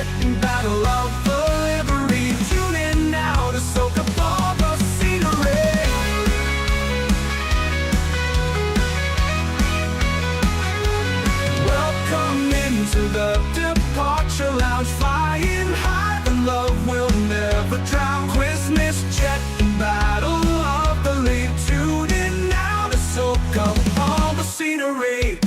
jet in battle of delivery. Tune in now to soak up all the scenery. Welcome into the departure lounge, flying high, the love will never drown. Christmas jet in battle of the lead. Tune in now to soak up all the scenery.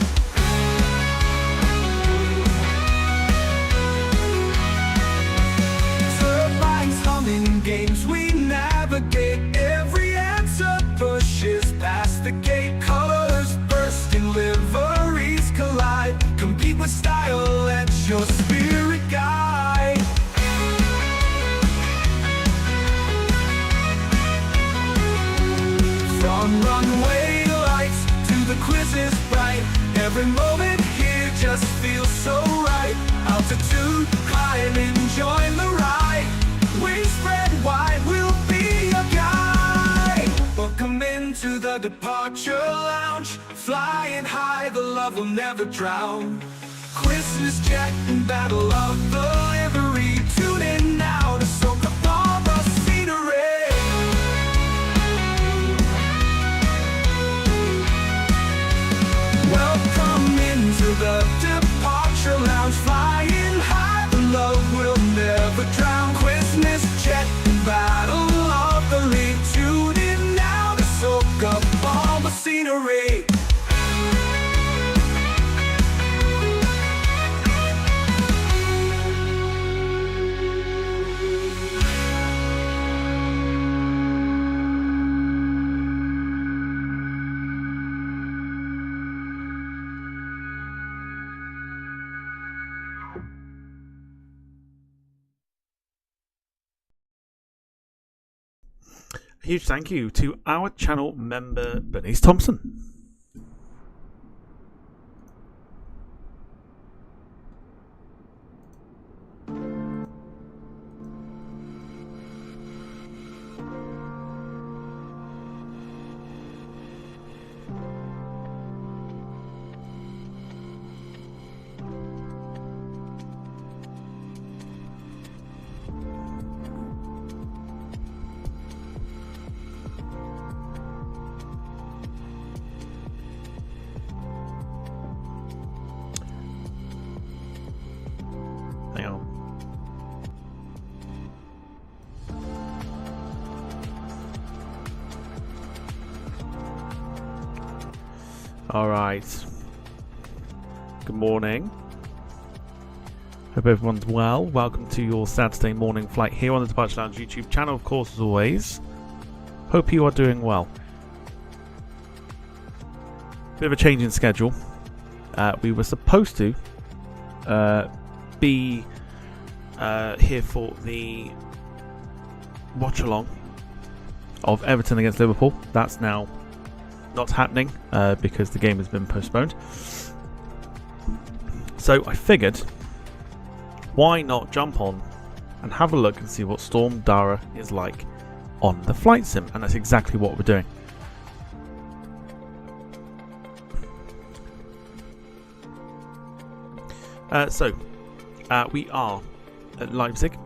Turbines humming, games we navigate. Every answer pushes past the gate. Colors bursting, liveries collide. Compete with style, let your spirit guide. From runway lights to the quizzes bright, every moment here just feels so right. Altitude climbing, join the ride. Wings spread wide, we'll be your guide. Welcome into the departure lounge, flying high, the love will never drown. Christmas jet in battle of delivery. Tune in now to soak up all the scenery. Welcome into the departure lounge, flying high, the love will never drown. Christmas jet in battle of the lead. Tune in now to soak up all the scenery. A huge thank you to our channel member Bernice Thompson. Hang on. All right. Good morning. Hope everyone's well. Welcome to your Saturday morning flight here on the Departure Lounge YouTube channel, of course, as always. Hope you are doing well. Bit of a change in schedule. We were supposed to be here for the watch along of Everton against Liverpool. That's now not happening because the game has been postponed. So I figured, why not jump on and have a look and see what Storm Darragh is like on the flight sim, and that's exactly what we're doing. We are at Leipzig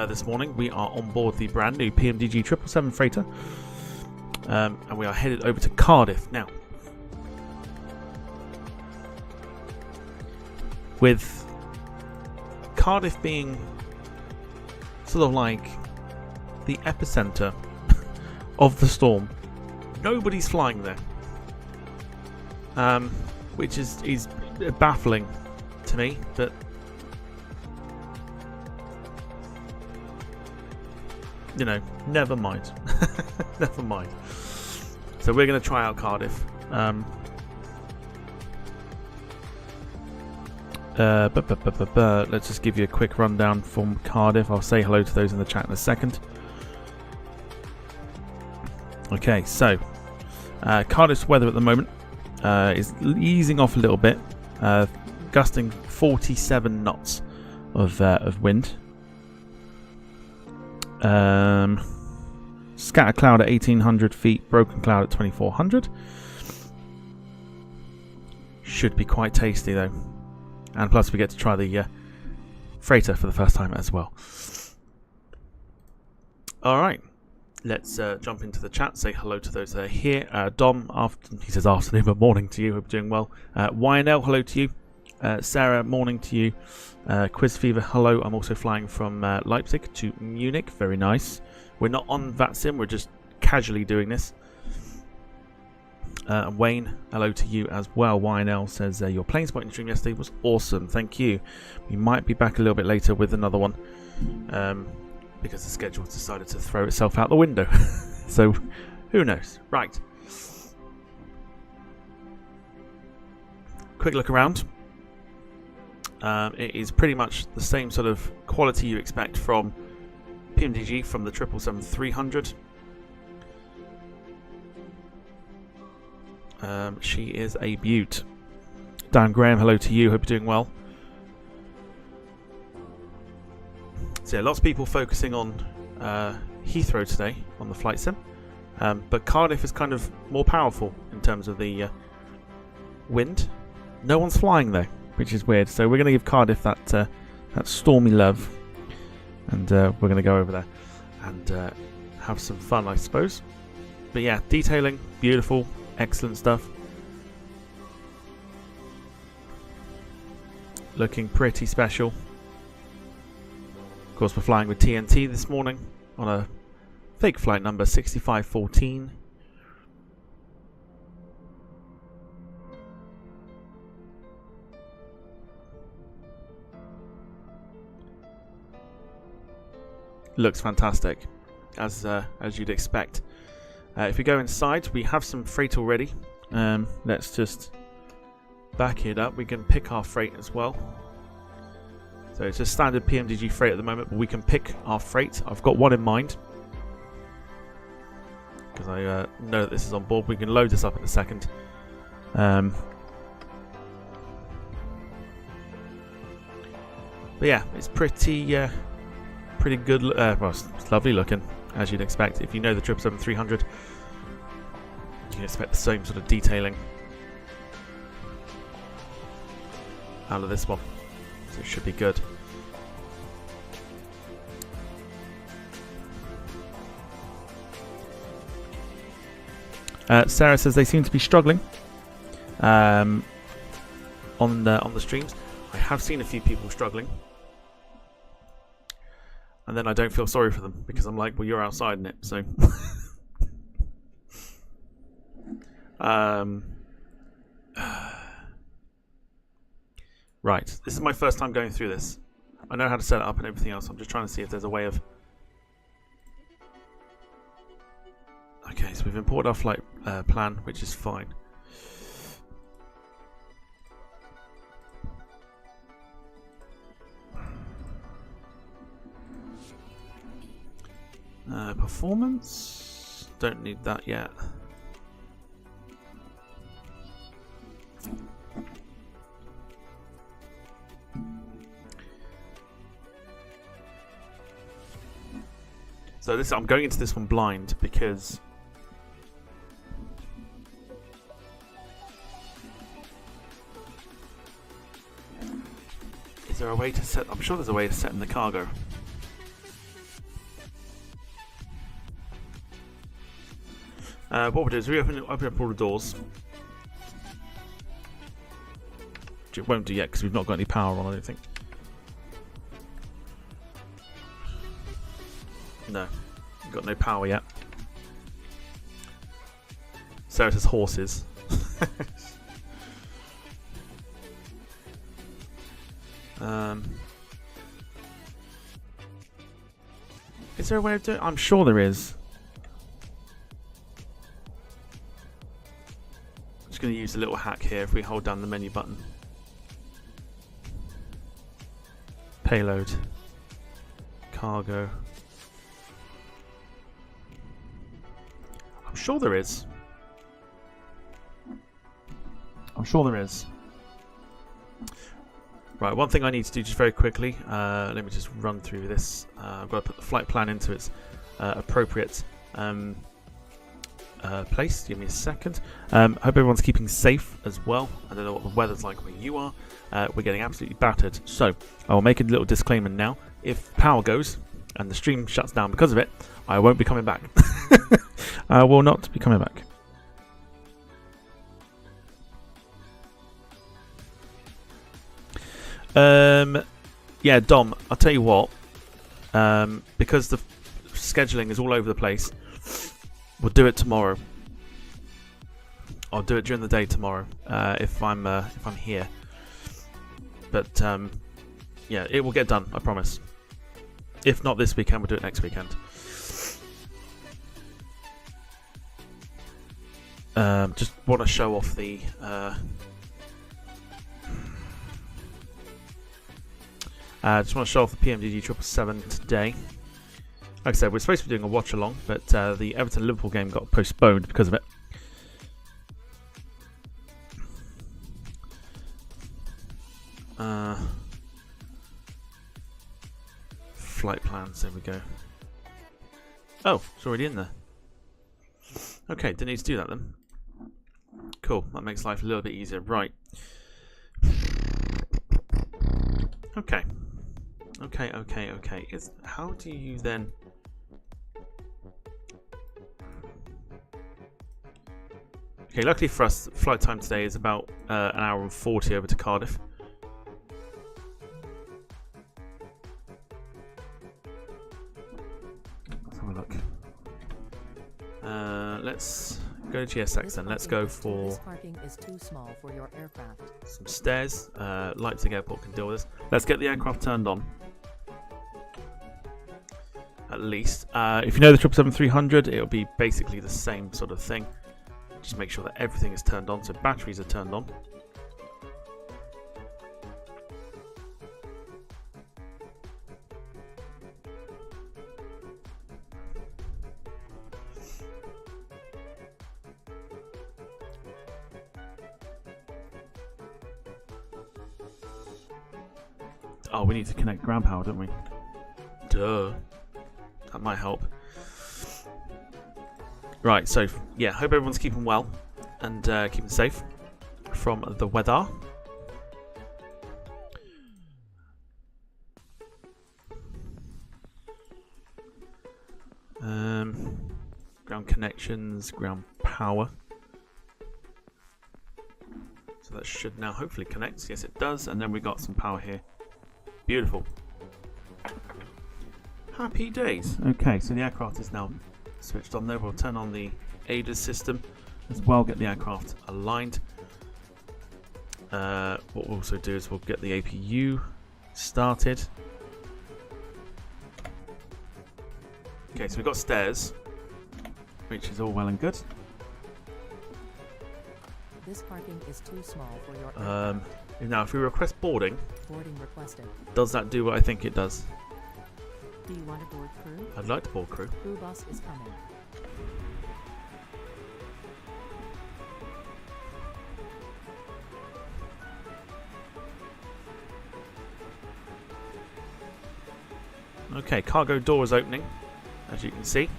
this morning. We are on board the brand new PMDG 777 freighter, and we are headed over to Cardiff now. With Cardiff being sort of like the epicenter of the storm, nobody's flying there, which is baffling to me, but you know, never mind. Never mind. So we're going to try out Cardiff. Let's just give you a quick rundown from Cardiff. I'll say hello to those in the chat in a second. Okay, so Cardiff's weather at the moment is easing off a little bit, gusting 47 knots of wind. Scatter cloud at 1800 feet, broken cloud at 2400. Should be quite tasty though, and plus we get to try the freighter for the first time as well. Alright, let's jump into the chat, say hello to those that are here. Dom, he says afternoon, but morning to you, hope you're doing well. YNL, hello to you. Sarah, morning to you. Quiz Fever, hello. I'm also flying from Leipzig to Munich, very nice. We're not on VATSIM, we're just casually doing this. Wayne, hello to you as well. YNL says your plane spotting stream yesterday was awesome, thank you. We might be back a little bit later with another one. Because the schedule decided to throw itself out the window. So, who knows? Right. Quick look around. It is pretty much the same sort of quality you expect from PMDG from the 777-300. She is a beaut. Dan Graham, hello to you. Hope you're doing well. So yeah, lots of people focusing on Heathrow today on the flight sim, but Cardiff is kind of more powerful in terms of the wind. No one's flying though, which is weird. So we're going to give Cardiff that stormy love, and we're going to go over there and have some fun, I suppose. But yeah, detailing, beautiful, excellent stuff. Looking pretty special. Of course, we're flying with TNT this morning on a fake flight number 6514. Looks fantastic, as you'd expect. If we go inside, we have some freight already. Let's just back it up. We can pick our freight as well. So it's a standard PMDG freight at the moment, but we can pick our freight. I've got one in mind, because I know that this is on board. We can load this up in a second. But yeah, it's pretty good. Well, it's lovely looking, as you'd expect. If you know the 777-300, you can expect the same sort of detailing out of this one. So it should be good. Sarah says they seem to be struggling on the streams. I have seen a few people struggling, and then I don't feel sorry for them because I'm like, well, you're outside in it, so. Right, this is my first time going through this. I know how to set it up and everything else. I'm just trying to see if there's a way of... Okay, so we've imported our flight plan, which is fine. Performance? Don't need that yet. So I'm going into this one blind because is there a way to set? I'm sure there's a way to set in the cargo. What we'll do is we open up all the doors. Which it won't do yet because we've not got any power on, I don't think. No, got no power yet. Sarah says horses. Is there a way of doing it? I'm sure there is. I'm just going to use a little hack here if we hold down the menu button. Payload. Cargo. I'm sure there is. I'm sure there is. Right, one thing I need to do just very quickly, let me just run through this. I've got to put the flight plan into its appropriate place. Give me a second. Hope everyone's keeping safe as well. I don't know what the weather's like where you are. We're getting absolutely battered. So I will make a little disclaimer now. If power goes and the stream shuts down because of it, I won't be coming back. I will not be coming back. Yeah, Dom, I'll tell you what. Because the scheduling is all over the place, we'll do it tomorrow. I'll do it during the day tomorrow if I'm here. But yeah, it will get done. I promise. If not this weekend, we'll do it next weekend. Just want to show off the. Just want to show off the PMDG 777 today. Like I said, we're supposed to be doing a watch along, but the Everton-Liverpool game got postponed because of it. Flight plans, there we go. Oh, it's already in there. Okay, didn't need to do that then. Cool, that makes life a little bit easier. Right. Okay. Okay. How do you then... Okay, luckily for us, flight time today is about an hour and 40 over to Cardiff. Let's have a look. Let's go to GSX then. Let's go for... This parking is too small for your aircraft. Some stairs. Leipzig Airport can deal with this. Let's get the aircraft turned on. At least. If you know the 777-300, it'll be basically the same sort of thing. Just make sure that everything is turned on, so batteries are turned on. Oh, we need to connect ground power, don't we? Duh. That might help. Right, so yeah, hope everyone's keeping well and keeping safe from the weather. Ground connections, ground power. So that should now hopefully connect. Yes, it does. And then we got some power here. Beautiful. Happy days. Okay, so the aircraft is now switched on there. We'll turn on the ADAS system as well, get the aircraft aligned. What we'll also do is we'll get the APU started. Okay, so we've got stairs, which is all well and good. This parking is too small for your aircraft. Now, if we request boarding, Boarding requested. does that do what I think it does? Do you want to board crew? I'd like to board crew. Crew bus is coming. Okay, cargo door is opening, as you can see.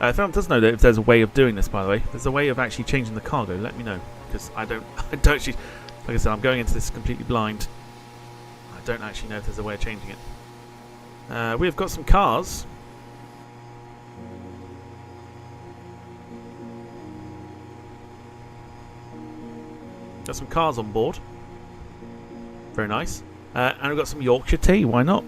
If anyone does know that if there's a way of doing this, by the way, there's a way of actually changing the cargo, let me know. Because I don't actually, like I said, I'm going into this completely blind. I don't actually know if there's a way of changing it. We've got some cars. Got some cars on board. Very nice. And we've got some Yorkshire tea, why not?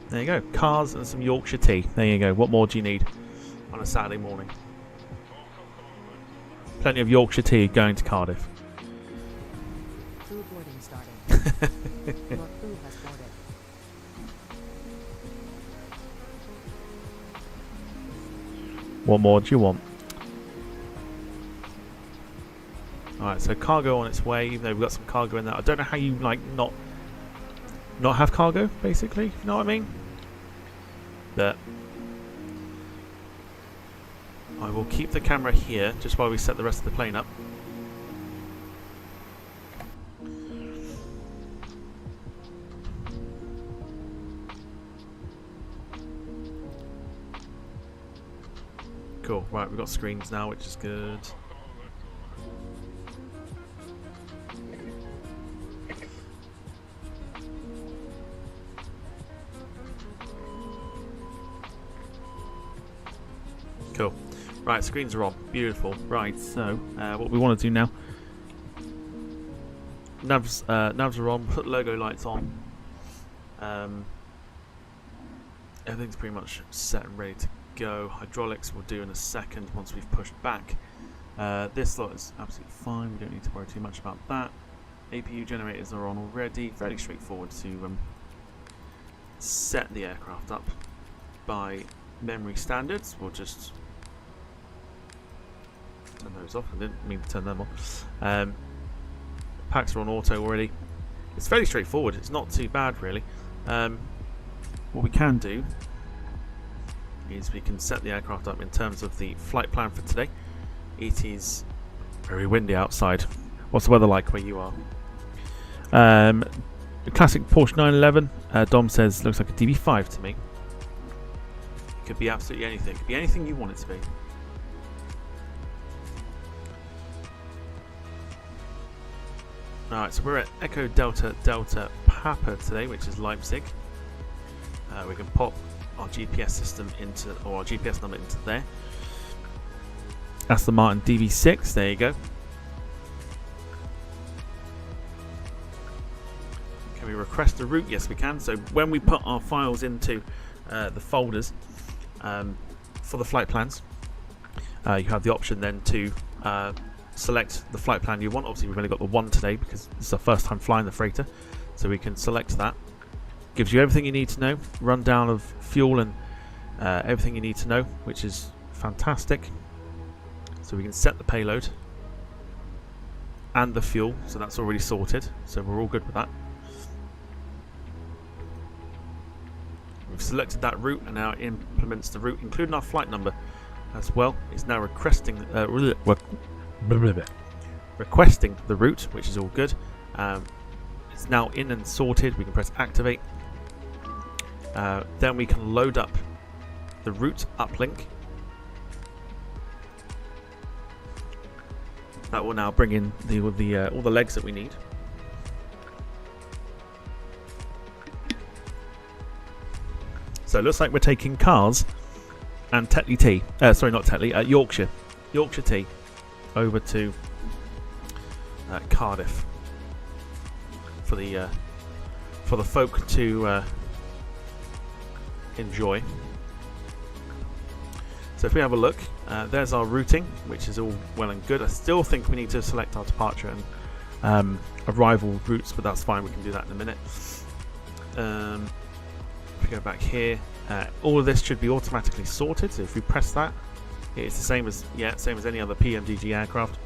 There you go, cars and some Yorkshire tea. There you go, what more do you need on a Saturday morning? Plenty of Yorkshire tea going to Cardiff. Crew boarding starting. Your crew has boarded. What more do you want? Alright, so cargo on its way, even though we've got some cargo in there. I don't know how you like not have cargo, basically, if you know what I mean. But I will keep the camera here just while we set the rest of the plane up. Cool. Right, we've got screens now, which is good. Cool. Right, screens are on. Beautiful. Right, so what we want to do now. Navs are on. Put logo lights on. Everything's pretty much set and ready to go. Hydraulics we'll do in a second once we've pushed back. This lot is absolutely fine. We don't need to worry too much about that. APU generators are on already. Fairly straightforward to set the aircraft up by memory standards. We'll just turn those off. I didn't mean to turn them on. Packs are on auto already. It's fairly straightforward. It's not too bad really. What we can do is we can set the aircraft up in terms of the flight plan for today. It is very windy outside. What's the weather like where you are? The classic Porsche 911. Dom says looks like a DB5 to me. It could be absolutely anything. It could be anything you want it to be. Alright, so we're at Echo Delta Delta Papa today, which is Leipzig. We can pop our GPS system into, or our GPS number into there. Aston Martin DV6, there you go. Can we request a route? Yes, we can. So when we put our files into the folders for the flight plans, you have the option then to select the flight plan you want. Obviously we've only got the one today because it's our first time flying the freighter, so we can select that. Gives you everything you need to know, rundown of fuel and everything you need to know, which is fantastic. So we can set the payload and the fuel, so that's already sorted, so we're all good with that. We've selected that route and now it implements the route, including our flight number as well. It's now requesting the route, which is all good. It's now in and sorted. We can press activate. Then we can load up the route uplink. That will now bring in all the legs that we need. So it looks like we're taking cars and Tetley Tea. Sorry, not Tetley. Yorkshire Tea over to Cardiff for the folk to enjoy. So if we have a look, there's our routing, which is all well and good. I still think we need to select our departure and arrival routes, but that's fine. We can do that in a minute. If we go back here, all of this should be automatically sorted. So if we press that, it's the same as any other PMDG aircraft.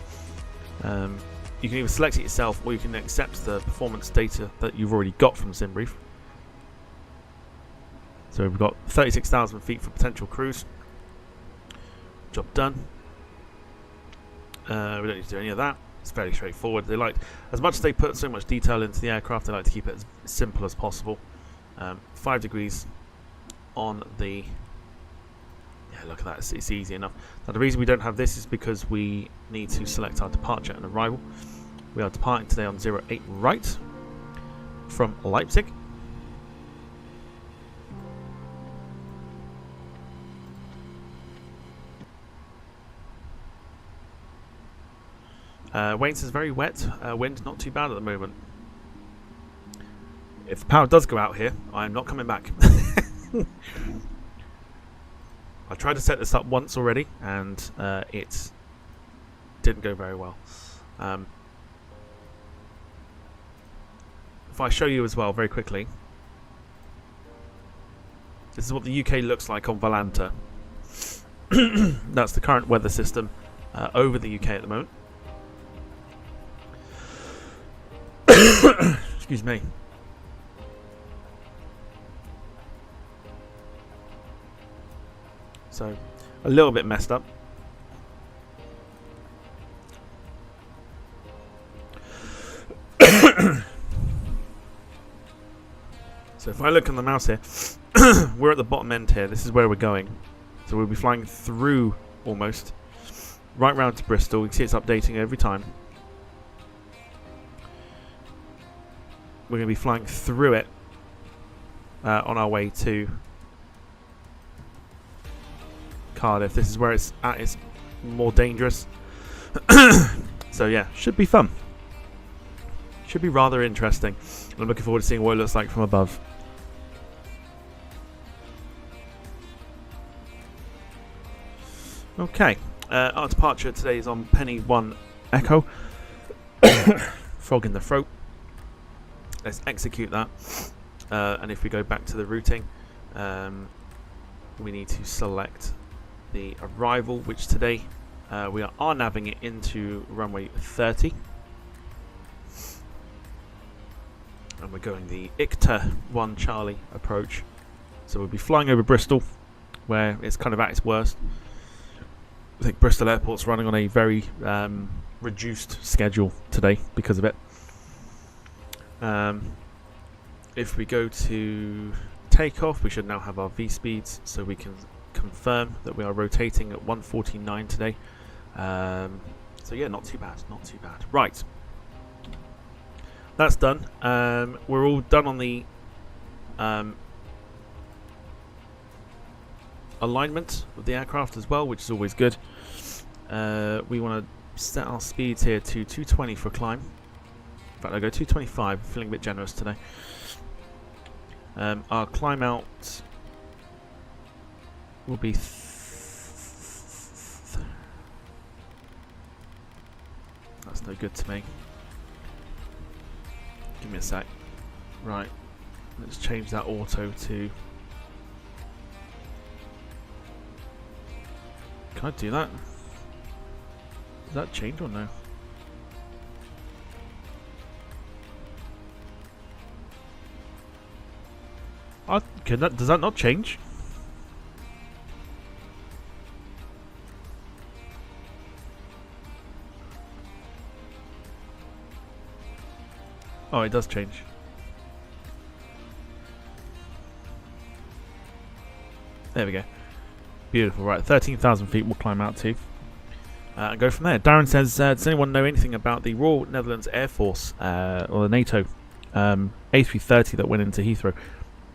You can either select it yourself or you can accept the performance data that you've already got from SimBrief. So we've got 36,000 feet for potential cruise. Job done. We don't need to do any of that. It's fairly straightforward. They like, as much as they put so much detail into the aircraft, they like to keep it as simple as possible. 5 degrees on the... Yeah, look at that. It's easy enough. Now the reason we don't have this is because we need to select our departure and arrival. We are departing today on 08 right from Leipzig. Wayne says very wet. Wind not too bad at the moment. If the power does go out here, I am not coming back. I tried to set this up once already and it didn't go very well. If I show you as well very quickly, this is what the UK looks like on Valanta. That's the current weather system over the UK at the moment. Excuse me. So, a little bit messed up. So if I look on the mouse here, we're at the bottom end here. This is where we're going. So we'll be flying through almost. Right round to Bristol. You can see it's updating every time. We're going to be flying through it on our way to Cardiff. This is where it's at its more dangerous. So yeah, should be fun. Should be rather interesting. I'm looking forward to seeing what it looks like from above. Okay, our departure today is on Penny 1 Echo. Frog in the throat. Let's execute that. And if we go back to the routing, we need to select the arrival, which today we are navving it into runway 30. And we're going the ICTA 1 Charlie approach. So we'll be flying over Bristol, where it's kind of at its worst. I think Bristol Airport's running on a very reduced schedule today because of it. If we go to takeoff, we should now have our V speeds, so we can confirm that we are rotating at 149 today. So yeah, not too bad, not too bad. Right, that's done. We're all done on the alignment of the aircraft as well, which is always good. We want to set our speeds here to 220 for a climb. In fact, I'll go 225. I'm feeling a bit generous today. Our climb out will be that's no good to me. Give me a sec. Right, let's change that auto to. Can I do that? Does that change or no? Does that not change? Oh, it does change. There we go. Beautiful. Right, 13,000 feet we'll climb out to. And go from there. Darren says, does anyone know anything about the Royal Netherlands Air Force or the NATO A330 that went into Heathrow?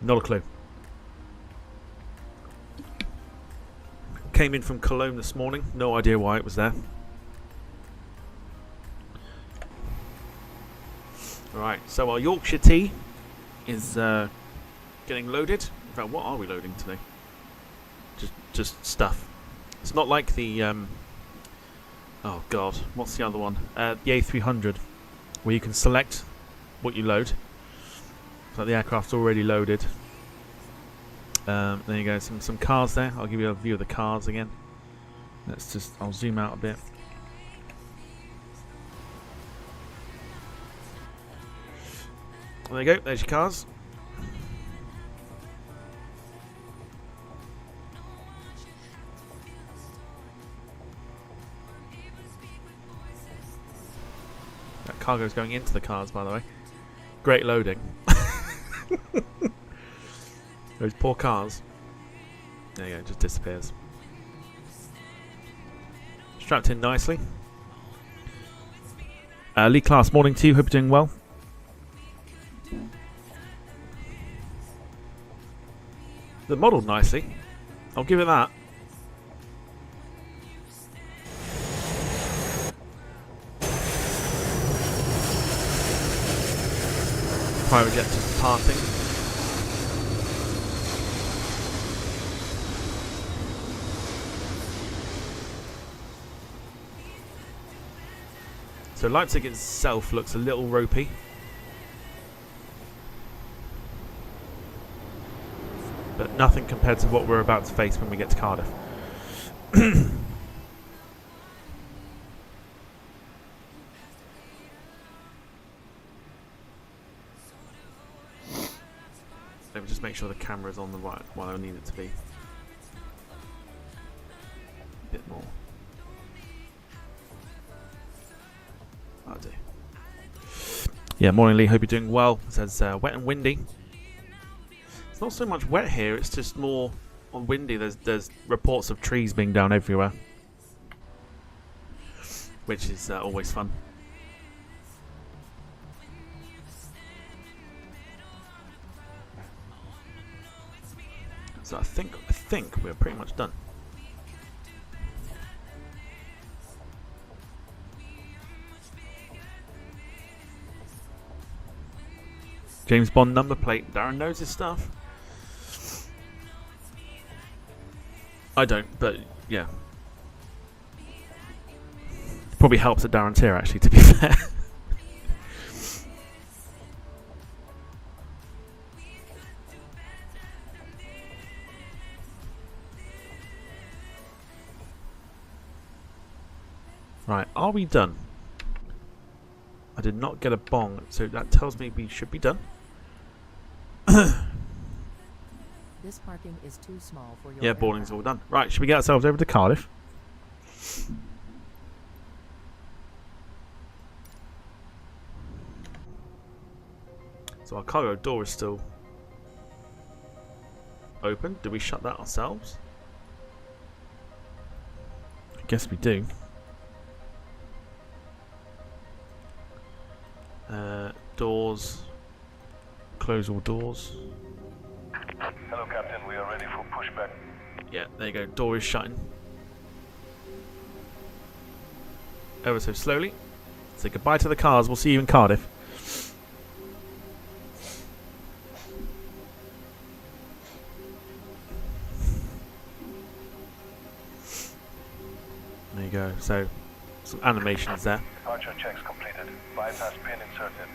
Not a clue. Came in from Cologne this morning. No idea why it was there. Alright, so our Yorkshire tea is getting loaded. In fact, what are we loading today? Just stuff. It's not like the oh god, what's the other one? The A300, where you can select what you load. So the aircraft's already loaded. There you go, some cars there. I'll give you a view of the cars again. I'll zoom out a bit. There you go, there's your cars. That cargo's going into the cars, by the way. Great loading. Those poor cars. There you go, it just disappears. Strapped in nicely. Lee Class, morning to you. Hope you're doing well. They're modelled nicely. I'll give it that. Private jet just departing. So Leipzig itself looks a little ropey. But nothing compared to what we're about to face when we get to Cardiff. Let me just make sure the camera's on the right while I need it to be. A bit more. I'll do. Yeah, morning Lee, hope you're doing well. It says wet and windy. It's not so much wet here, it's just more on windy. There's reports of trees being down everywhere. which is always fun. So I think we're pretty much done. James Bond number plate. Darren knows his stuff. I don't, but yeah. Probably helps that Darren's here, actually, to be fair. Right, are we done? I did not get a bong, so that tells me we should be done. This parking is too small for your Yeah, boarding's aircraft. all done. Right, should we get ourselves over to Cardiff? So our cargo door is still open. Do we shut that ourselves? I guess we do. Doors. Close all doors. Hello, Captain. We are ready for pushback. Yeah, there you go. Door is shutting. Ever so slowly. Say goodbye to the cars. We'll see you in Cardiff. There you go. So, some animations there. Departure checks completed. Bypass pin inserted.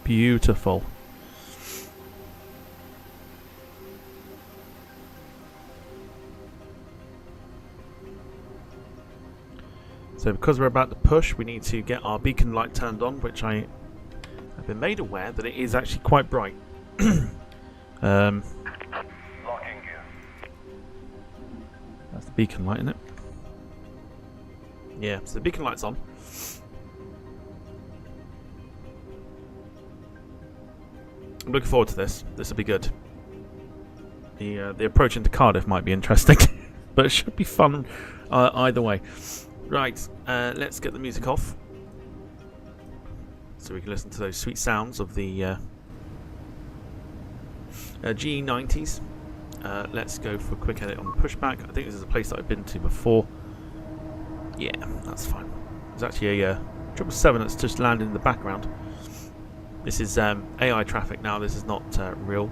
Beautiful. So because we're about to push, we need to get our beacon light turned on, which I have been made aware that it is actually quite bright. Locking gear. That's the beacon light, isn't it? Yeah, so the beacon light's on. I'm looking forward to this. This will be good. The approach into Cardiff might be interesting, but it should be fun either way. Right, let's get the music off so we can listen to those sweet sounds of the GE90s. Let's go for a quick edit on Pushback. I think this is a place that I've been to before. Yeah, that's fine. There's actually a 777 that's just landed in the background. This is AI traffic now. This is not real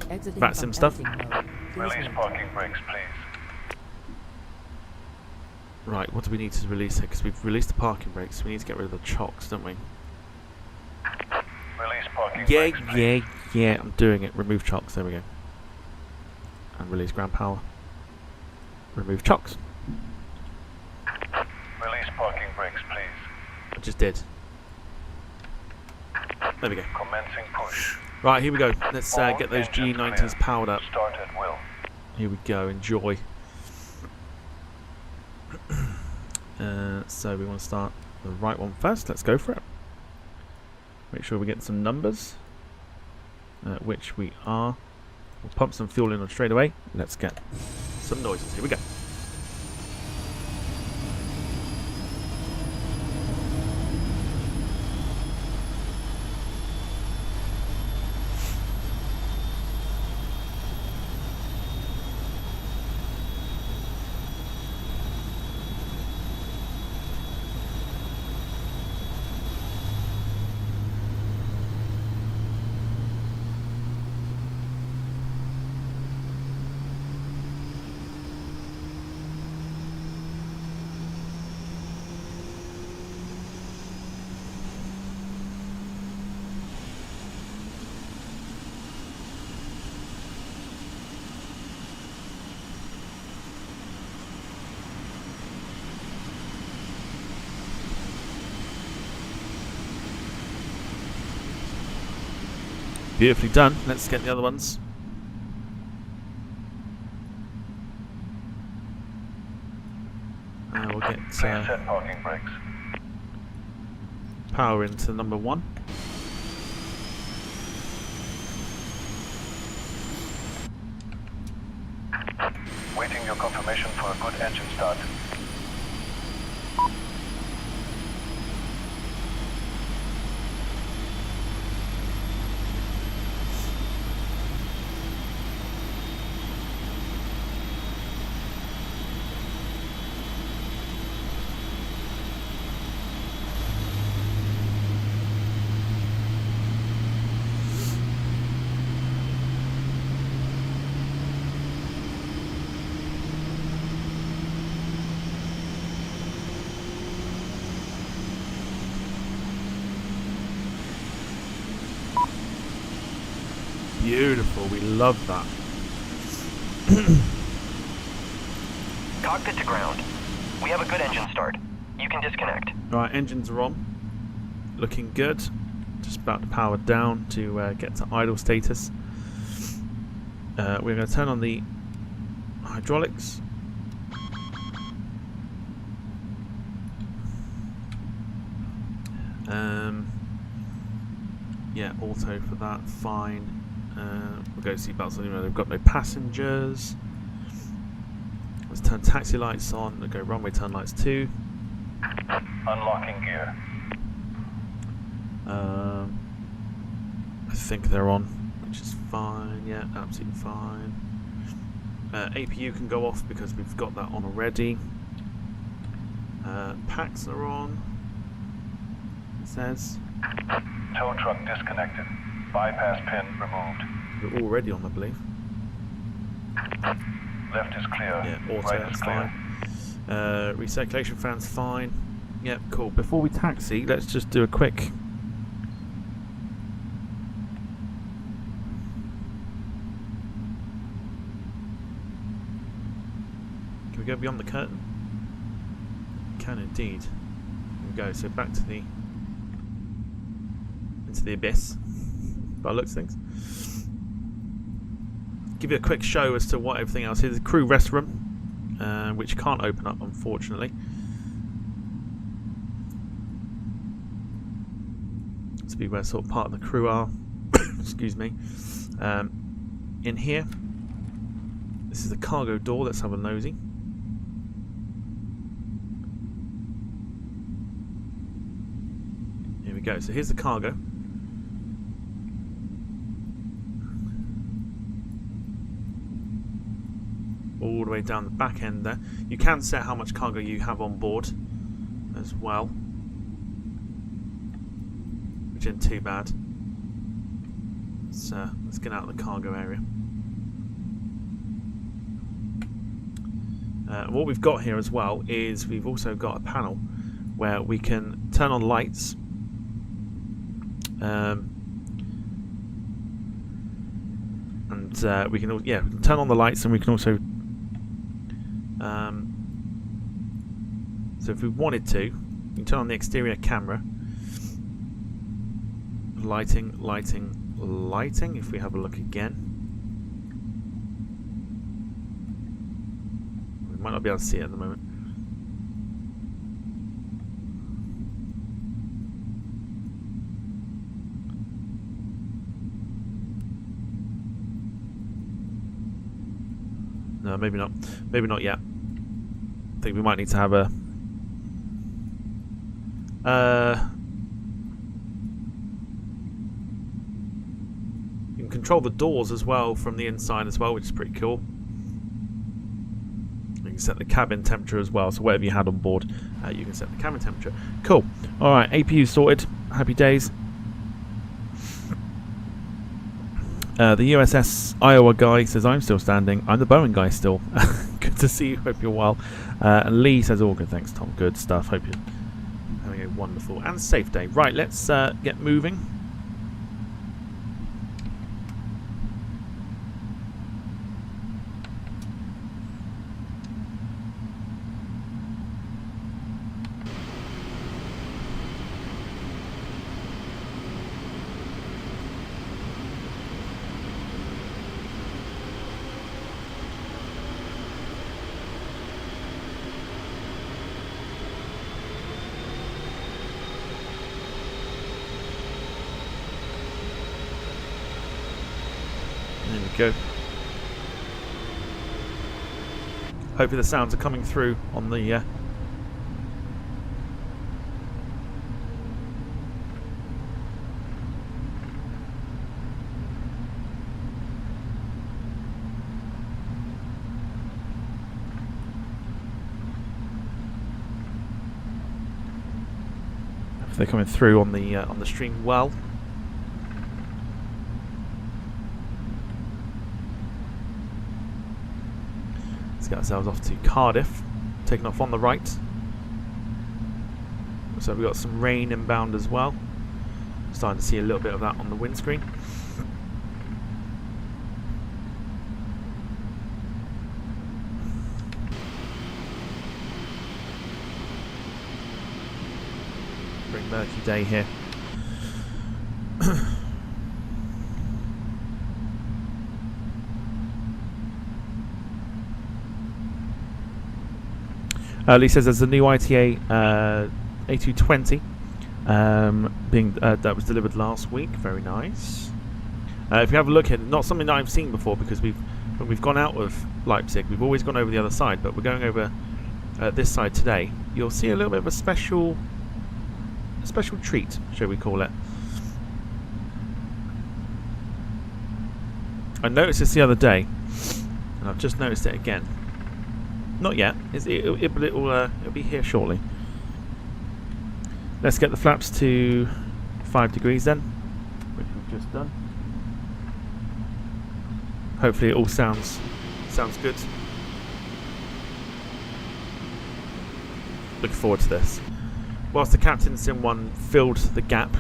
Exiting VAT from sim stuff. editing mode. Please Release maintain. parking brakes, please. Right, what do we need to release here? Because we've released the parking brakes. We need to get rid of the chocks, don't we? Release parking Yeah, brakes, please. yeah. I'm doing it. Remove chocks. There we go. And release ground power. Remove chocks. Release parking brakes, please. I just did. There we go. Commencing push. Right, here we go. Let's All get those engines G90s clear. powered up. Start at will. Here we go. Enjoy. So we want to start the right one first. Let's go for it. Make sure we get some numbers, which we are. We'll pump some fuel in straight away. Let's get some noises. Here we go. Beautifully done. Let's get the other ones. We'll get Please set parking brakes. power into number one. Engine start. Beautiful, we love that. Cockpit to ground. We have a good engine start. You can disconnect. Right, engines are on. Looking good. Just about to power down to get to idle status. We're going to turn on the hydraulics. Yeah, auto for that, fine. We'll go seatbelts on, even though they've got no passengers. Let's turn taxi lights on. We'll go runway turn lights 2. Unlocking gear. I think they're on, which is fine. Yeah, absolutely fine. APU can go off because we've got that on already. Packs are on. It says. Tow truck disconnected. Bypass pin removed. We're already on, I believe. Left is clear. Yeah, auto, right that's is clear. fine. Recirculation fan's fine. Yep, cool. Before we taxi, let's just do a quick. Can we go beyond the curtain? We can indeed. Here we go. So back to the into the abyss. By the looks of things. Give you a quick show as to what everything else is. The crew restroom, which can't open up, unfortunately. To be where sort of part of the crew are. Excuse me. In here, this is the cargo door. Let's have a nosy. Here we go. So here's the cargo. All the way down the back end there. You can set how much cargo you have on board as well, which isn't too bad. So let's get out of the cargo area. What we've got here as well is we've also got a panel where we can turn on lights. And we can, we can turn on the lights, and we can also so if we wanted to, we can turn on the exterior camera. Lighting, lighting, lighting, if we have a look again. We might not be able to see it at the moment. No, maybe not. Maybe not yet. I think we might need to have a you can control the doors as well from the inside as well, which is pretty cool. You can set the cabin temperature as well, so whatever you had on board, you can set the cabin temperature. Cool. Alright, APU sorted. Happy days. The USS Iowa guy says, I'm still standing. I'm the Boeing guy still. Good to see you. Hope you're well. And Lee says, all good. Thanks, Tom. Good stuff. Hope you're having a wonderful and safe day. Right, let's get moving. There we go. Hopefully the sounds are coming through on the if they're coming through on the stream well. Get ourselves off to Cardiff, taking off on the right. So we've got some rain inbound as well. Starting to see a little bit of that on the windscreen. Very murky day here. Lee says there's a new ITA A220 that was delivered last week. Very nice. If you have a look at it, not something that I've seen before, because when we've gone out of Leipzig, we've always gone over the other side, but we're going over this side today. You'll see a little bit of a special treat, shall we call it. I noticed this the other day, and I've just noticed it again. Not yet. It'll be here shortly. Let's get the flaps to 5 degrees then, which we've just done. Hopefully it all sounds good. Looking forward to this. Whilst the Captain Sim 1 filled the gap,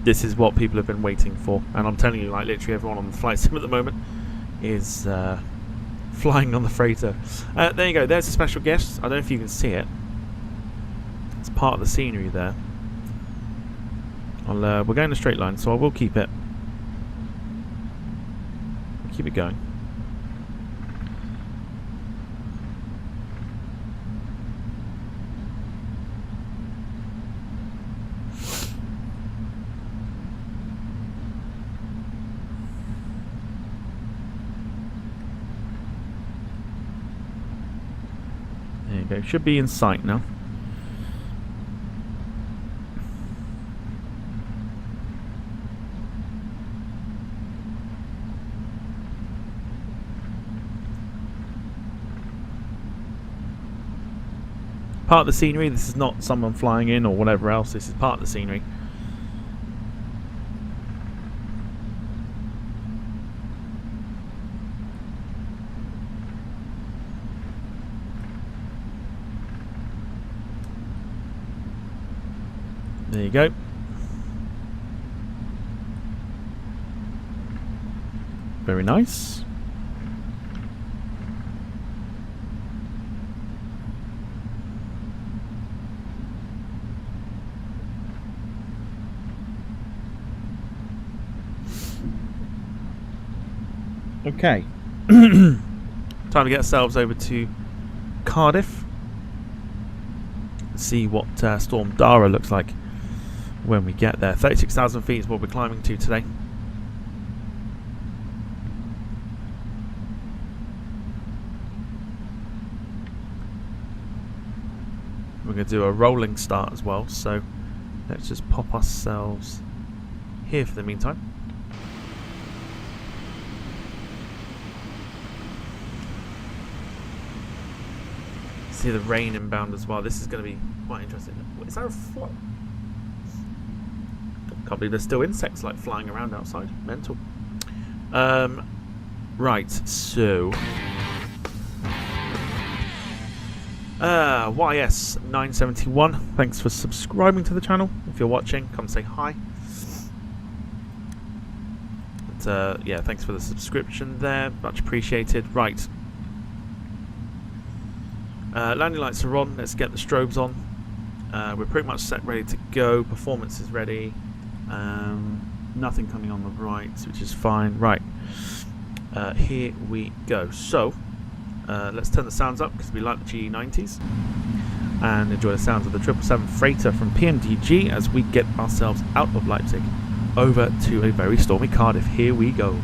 this is what people have been waiting for, and I'm telling you, like, literally everyone on the flight sim at the moment is flying on the freighter. There you go, there's a special guest. I don't know if you can see it. It's part of the scenery there. We're going in a straight line, so I will keep it going. There you go, should be in sight now. Part of the scenery. This is not someone flying in or whatever else. This is part of the scenery. There you go. Very nice. Okay. Time to get ourselves over to Cardiff. See what Storm Darragh looks like when we get there. 36,000 feet is what we're climbing to today. We're going to do a rolling start as well, so let's just pop ourselves here for the meantime. See the rain inbound as well. This is going to be quite interesting. Is that a fly? Can't believe there's still insects like flying around outside. Mental. Right, so YS971, thanks for subscribing to the channel. If you're watching, come say hi. But, yeah, thanks for the subscription there, much appreciated. Right, landing lights are on. Let's get the strobes on. We're pretty much set, ready to go. Performance is ready. Nothing coming on the right, which is fine. Right, here we go. So let's turn the sounds up because we like the GE90s and enjoy the sounds of the 777 freighter from PMDG as we get ourselves out of Leipzig over to a very stormy Cardiff. Here we go.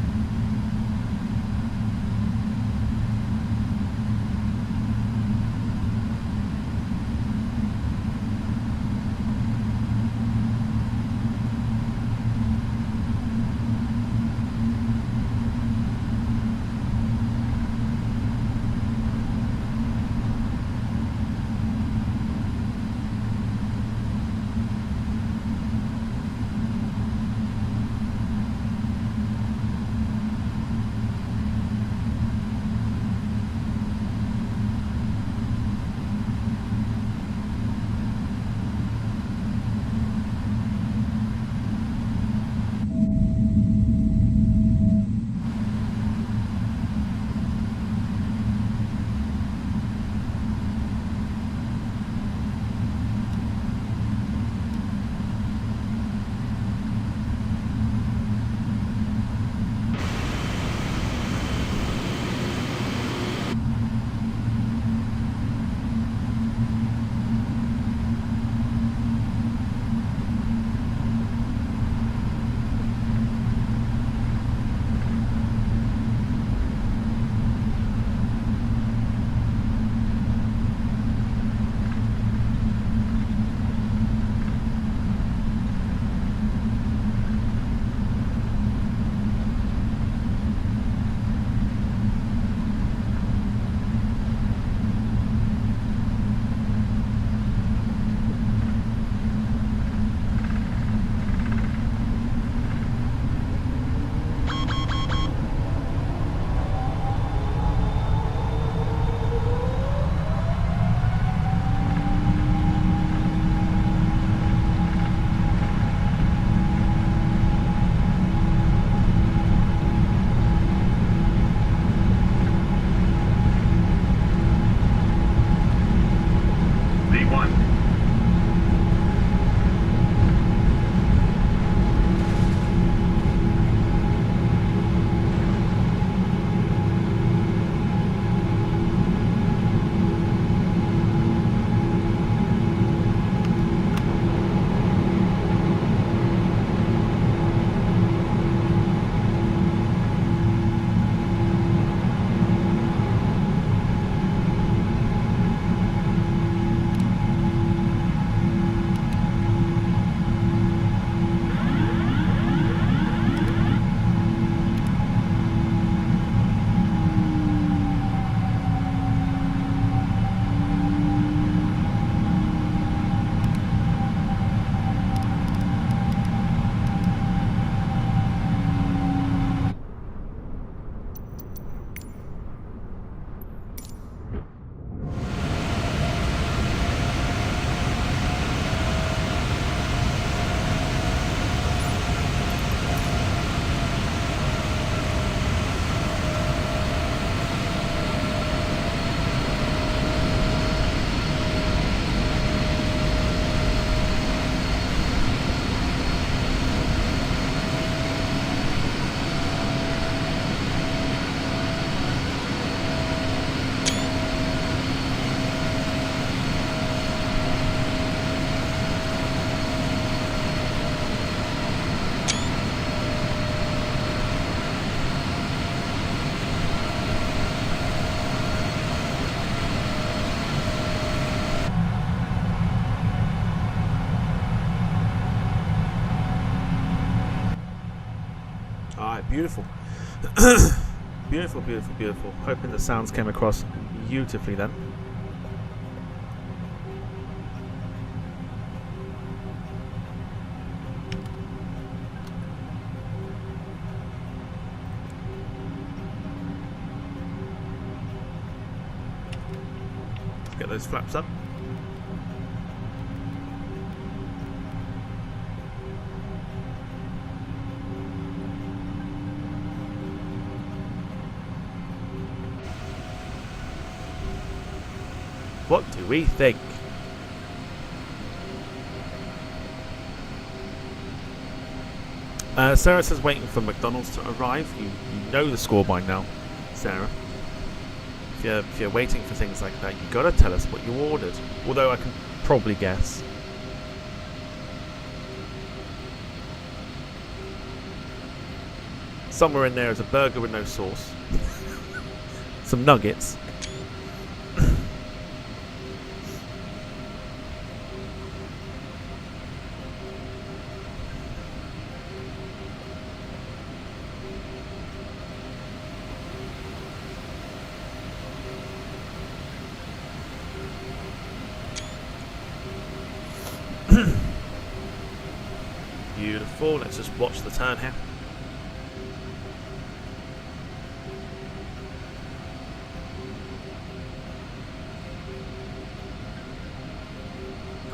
1. Beautiful. Beautiful, beautiful, beautiful. Hoping the sounds came across beautifully then. Let's get those flaps up. What do we think? Sarah says waiting for McDonald's to arrive. You know the score by now, Sarah. If you're waiting for things like that, you gotta tell us what you ordered. Although I can probably guess. Somewhere in there is a burger with no sauce. Some nuggets. Beautiful. Let's just watch the turn here.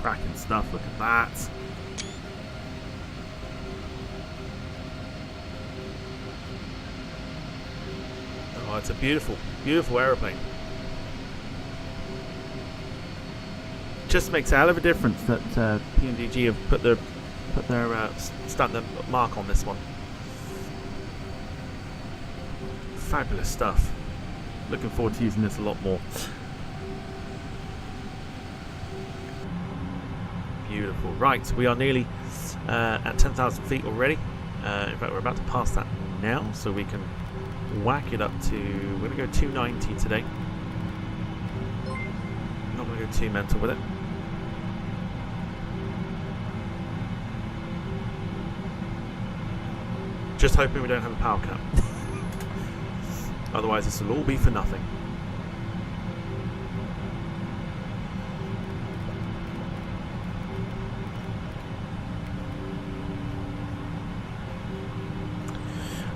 Cracking stuff. Look at that. Oh, it's a beautiful, beautiful aeroplane. Just makes a hell of a difference that PMDG have put their stamped their mark on this one. Fabulous stuff. Looking forward to using this a lot more. Beautiful. Right, we are nearly at 10,000 feet already. In fact, we're about to pass that now, so we can whack it up to. We're going to go 290 today. Not going to go too mental with it. Just hoping we don't have a power cut. Otherwise this will all be for nothing.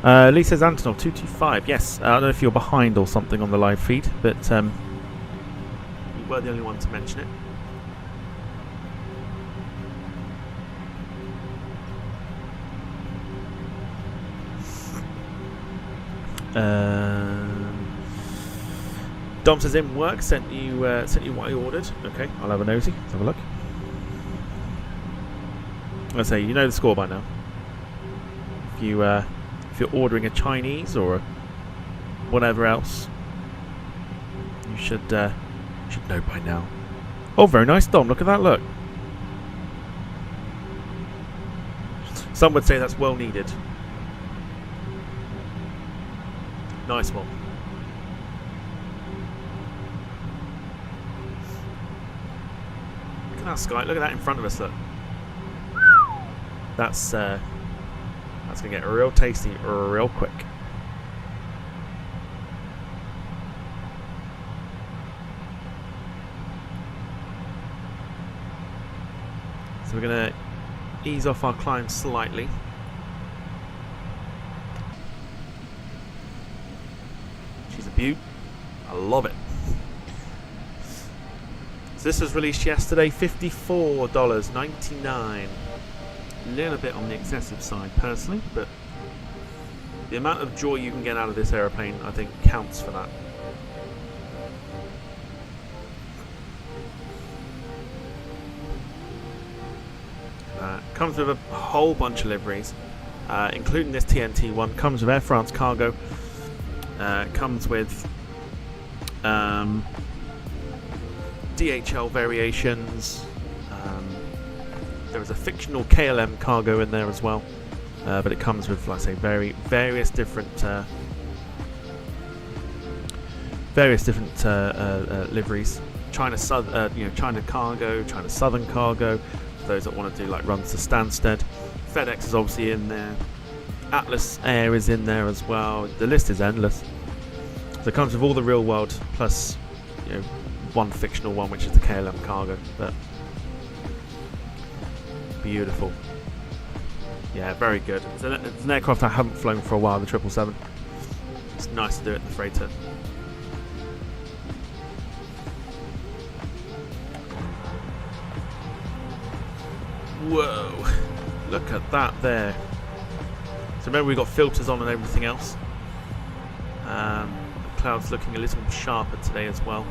Lee says Antonov 225. Yes, I don't know if you're behind or something on the live feed, but you were the only one to mention it. Dom says in work, sent you what I ordered. Okay, I'll have a nosy. Let's have a look. I say you know the score by now. If you're ordering a Chinese or a whatever else, you should know by now. Oh, very nice, Dom. Look at that. Look. Some would say that's well needed. Nice one. Look at that sky. Look at that in front of us. Look. That's gonna get real tasty real quick. So we're gonna ease off our climb slightly. She's a beaut. I love it. So this was released yesterday, $54.99. A little bit on the excessive side personally, but the amount of joy you can get out of this aeroplane I think counts for that. Comes with a whole bunch of liveries, including this TNT one. Comes with Air France cargo. Comes with DHL variations. There is a fictional KLM cargo in there as well, but it comes with, like I say, various different liveries. China China cargo, China Southern cargo. Those that want to do like runs to Stansted. FedEx is obviously in there. Atlas Air is in there as well. The list is endless. So it comes with all the real world plus, one fictional one, which is the KLM cargo. But beautiful. Yeah, very good. It's an aircraft I haven't flown for a while, the 777. It's nice to do it in the freighter. Whoa, look at that there. So remember we've got filters on and everything else. The cloud's looking a little sharper today as well.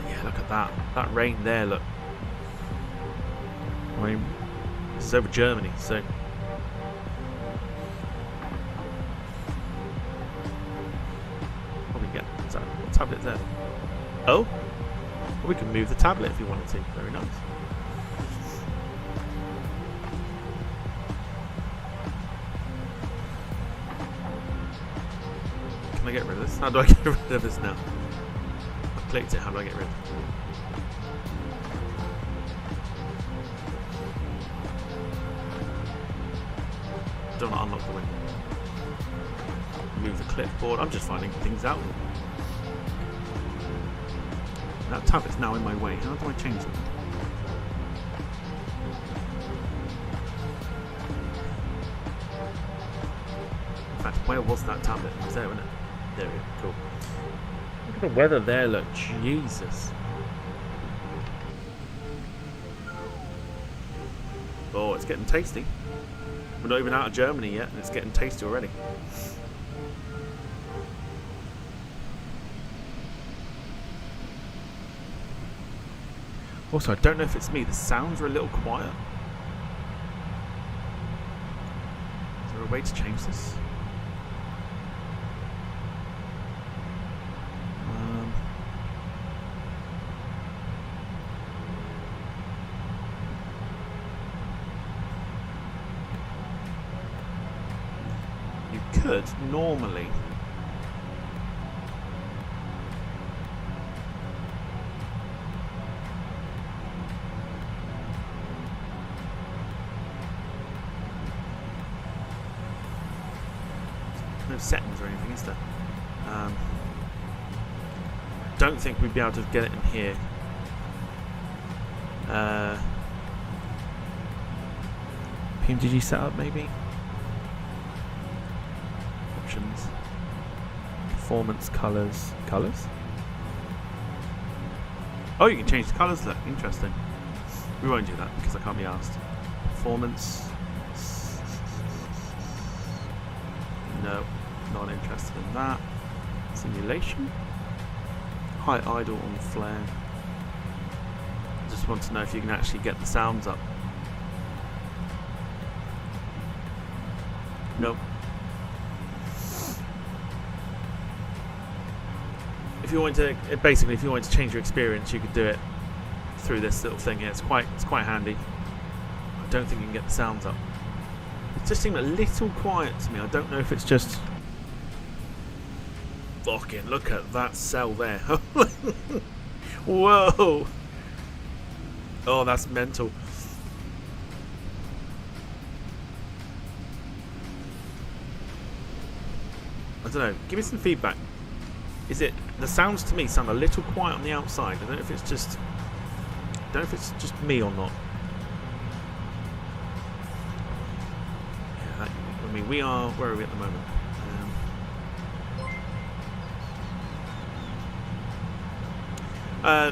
Yeah, look at that. That rain there, look. I mean, this is over Germany, so... What do we get? What's that? What tablet there? Oh? Well, we can move the tablet if you wanted to. Very nice. Can I get rid of this? How do I get rid of this now? I've clicked it, how do I get rid of it? Don't want to unlock the window. Move the clipboard. I'm just finding things out. That tablet's now in my way. How do I change it? In fact, where was that tablet? It was there, wasn't it? There we go. Cool. Look at the weather there, look. Jesus. Oh, it's getting tasty. We're not even out of Germany yet, and it's getting tasty already. Also, I don't know if it's me. The sounds are a little quiet. Is there a way to change this? Could normally no settings or anything, is there? Don't think we'd be able to get it in here. PMDG setup maybe. Performance, colours. Oh, you can change the colours. Look, interesting. We won't do that because I can't be asked. Performance. No, not interested in that. Simulation. High idle on flare. Just want to know if you can actually get the sounds up. Nope. If you want to, basically, if you wanted to change your experience, you could do it through this little thing here. It's quite handy. I don't think you can get the sounds up. It just seemed a little quiet to me. I don't know if it's just. Fucking look at that cell there. Whoa. Oh, that's mental. I don't know. Give me some feedback. Is it the sounds to me sound a little quiet on the outside? I don't know if it's just. I don't know if it's just me or not. Yeah, I mean, we are. Where are we at the moment?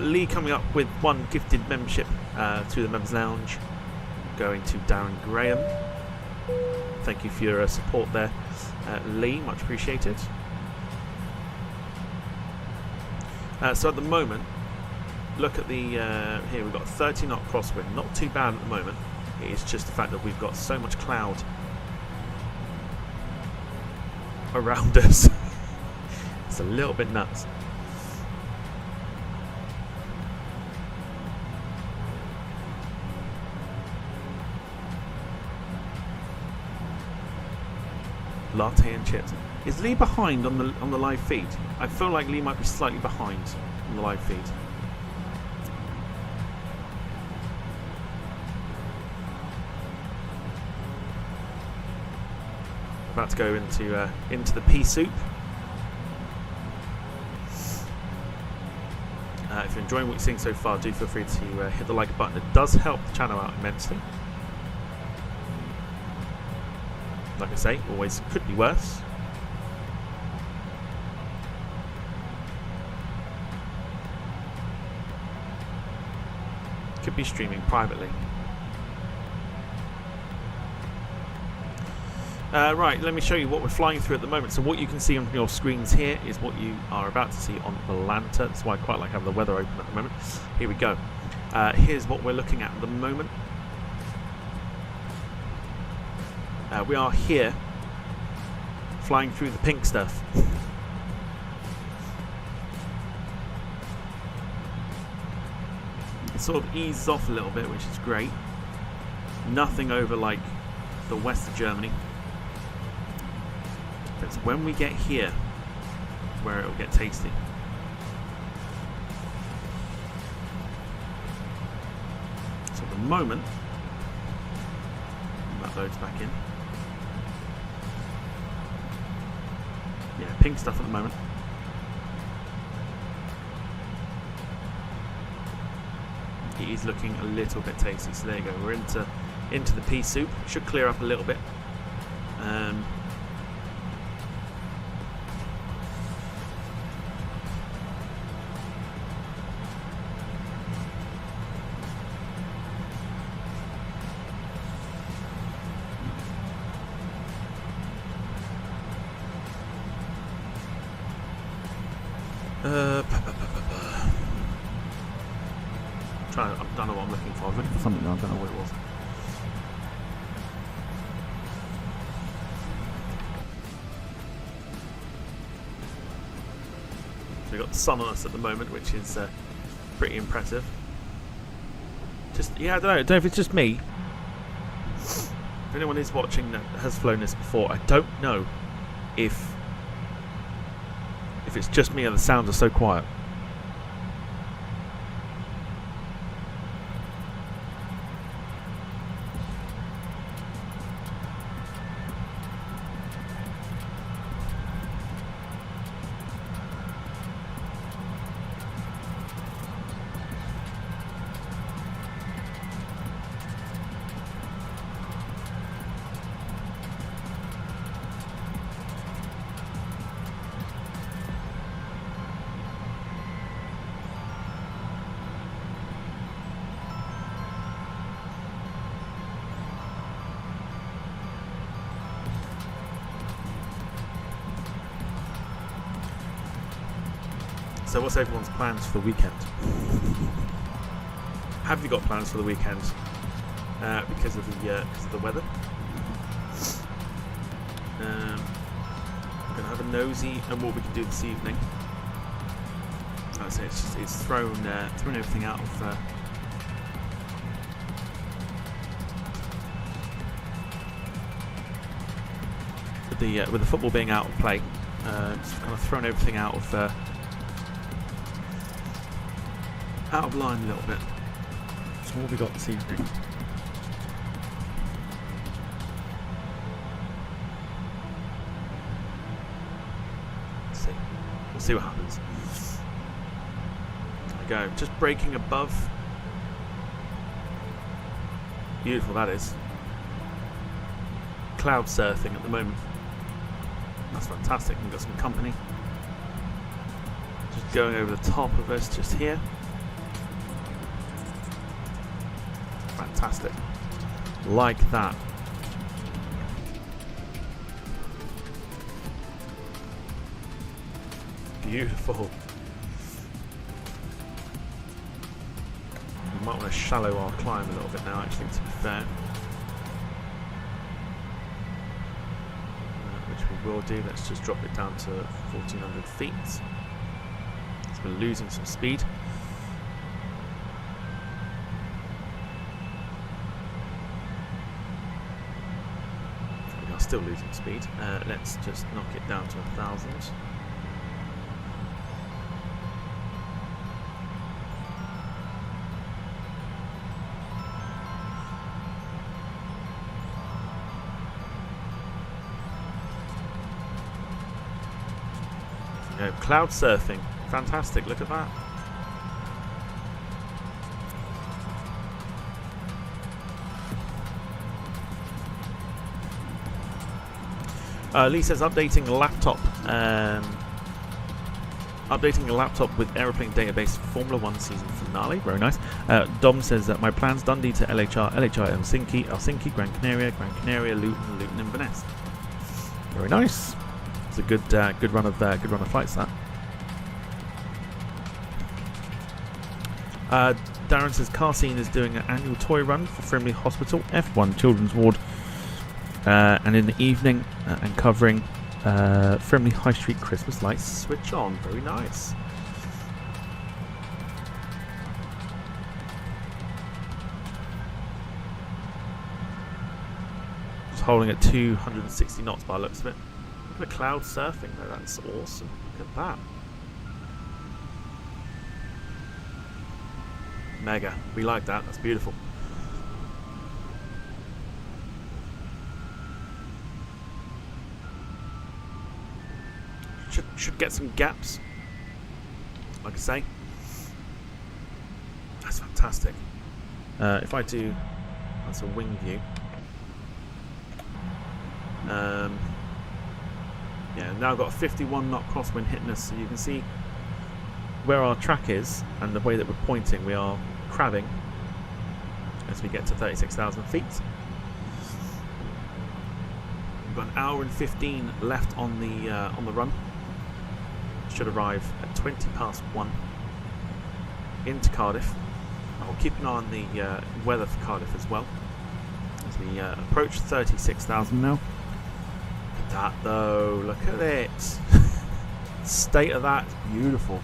Lee coming up with 1 gifted membership to the Members Lounge, going to Darren Graham. Thank you for your support there, Lee, much appreciated. So at the moment, look at the here we've got a 30 knot crosswind, not too bad at the moment. It's just the fact that we've got so much cloud around us. It's a little bit nuts. Latte and chips. Is Lee behind on the live feed? I feel like Lee might be slightly behind on the live feed. About to go into the pea soup. If you're enjoying what you're seeing so far, do feel free to hit the like button. It does help the channel out immensely. Like I say, always could be worse. Could be streaming privately. Right, let me show you what we're flying through at the moment. So what you can see on your screens here is what you are about to see on the lantern. That's why I quite like having the weather open at the moment. Here we go. Here's what we're looking at the moment. We are here, flying through the pink stuff. It sort of eases off a little bit, which is great. Nothing over like the west of Germany. But it's when we get here where it will get tasty. So at the moment, that loads back in. Yeah, pink stuff at the moment. It is looking a little bit tasty. So there you go. We're into the pea soup. Should clear up a little bit. I don't know what I'm looking for. I'm looking for something. I don't know what it was. So we've got the sun on us at the moment, which is pretty impressive. Just yeah, I don't know if it's just me. If anyone is watching that has flown this before, I don't know if it's just me or the sounds are so quiet. So what's everyone's plans for the weekend? Have you got plans for the weekend? Because of the weather. We're gonna have a nosy at what we can do this evening. Like I say, it's thrown everything out of. With the football being out of play, it's kind of thrown everything out of line a little bit. So what have we got this evening? Let's see. We'll see what happens. There we go. Just breaking above. Beautiful that is. Cloud surfing at the moment. That's fantastic. We've got some company. Just going over the top of us just here. Fantastic. Like that. Beautiful. We might want to shallow our climb a little bit now, actually, to be fair. Which we will do. Let's just drop it down to 1400 feet. So we're losing some speed. We are still losing speed. Let's just knock it down to 1000. Cloud surfing, fantastic, look at that. Lee says updating laptop with aeroplane database Formula 1 season finale, very nice. Dom says that my plans Dundee to LHR Helsinki, Gran Canaria, Luton, Inverness. Very nice. It's a good run of flights. That. Darren says car scene is doing an annual toy run for Frimley Hospital F1 Children's Ward, and in the evening and covering Frimley High Street Christmas lights switch on. Very nice. Just holding at 260 knots by the looks of it. Look at the cloud surfing though, that's awesome. Look at that. Mega. We like that, that's beautiful. Should get some gaps. Like I say. That's fantastic. If I do, that's a wing view. Yeah, now I've got a 51 knot crosswind hitting us, so you can see where our track is and the way that we're pointing. We are crabbing as we get to 36,000 feet. We've got an hour and 15 left on the run. Should arrive at 20 past 1 into Cardiff. I'll keep an eye on the weather for Cardiff as well as we approach 36,000 now. Look at that though, look at it. State of that, beautiful.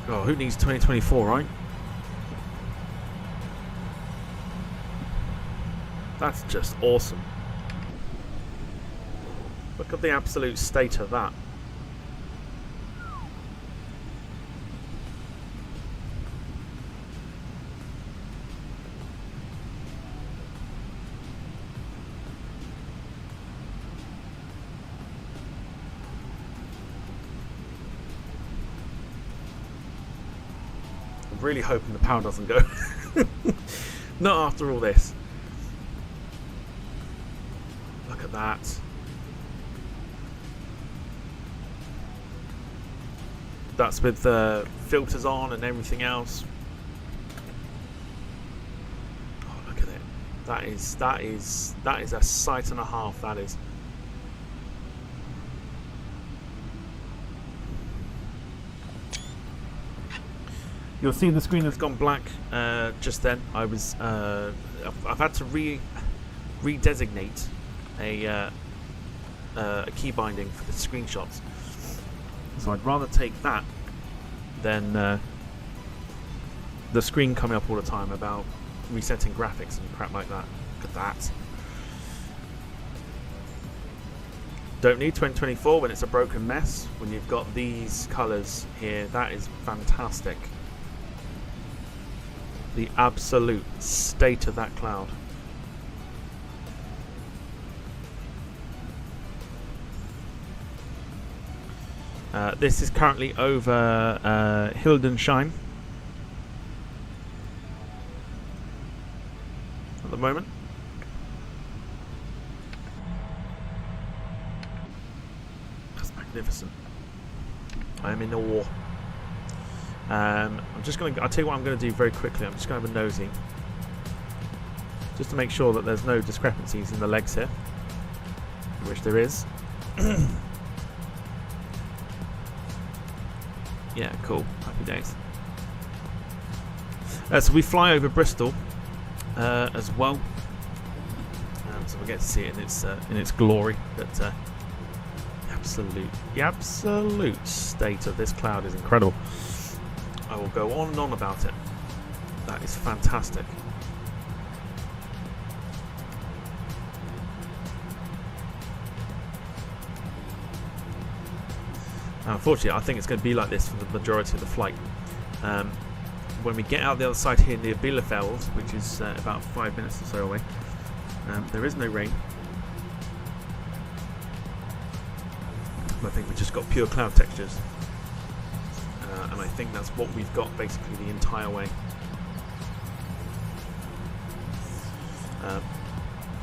Oh, who needs 2024, right? That's just awesome. Look at the absolute state of that. I'm really hoping the power doesn't go. Not after all this. Look at that. That's with the filters on and everything else. That is a sight and a half. That is. You'll see the screen has gone black just then. I've had to redesignate a key binding for the screenshots. So I'd rather take that than the screen coming up all the time about resetting graphics and crap like that. Look at that. Don't need 2024 when it's a broken mess. When you've got these colours here, that is fantastic. The absolute state of that cloud. This is currently over Hildesheim at the moment. That's magnificent. I am in awe. I'll tell you what I'm going to do very quickly. I'm just going to have a nosy, just to make sure that there's no discrepancies in the legs here, which there is. Yeah, cool. Happy days. So we fly over Bristol as well, so we get to see it in its glory. But the absolute state of this cloud is incredible. I will go on and on about it. That is fantastic. Now, unfortunately, I think it's going to be like this for the majority of the flight. When we get out the other side here near Bielefeld, which is about 5 minutes or so away, there is no rain. I think we've just got pure cloud textures. And I think that's what we've got basically the entire way.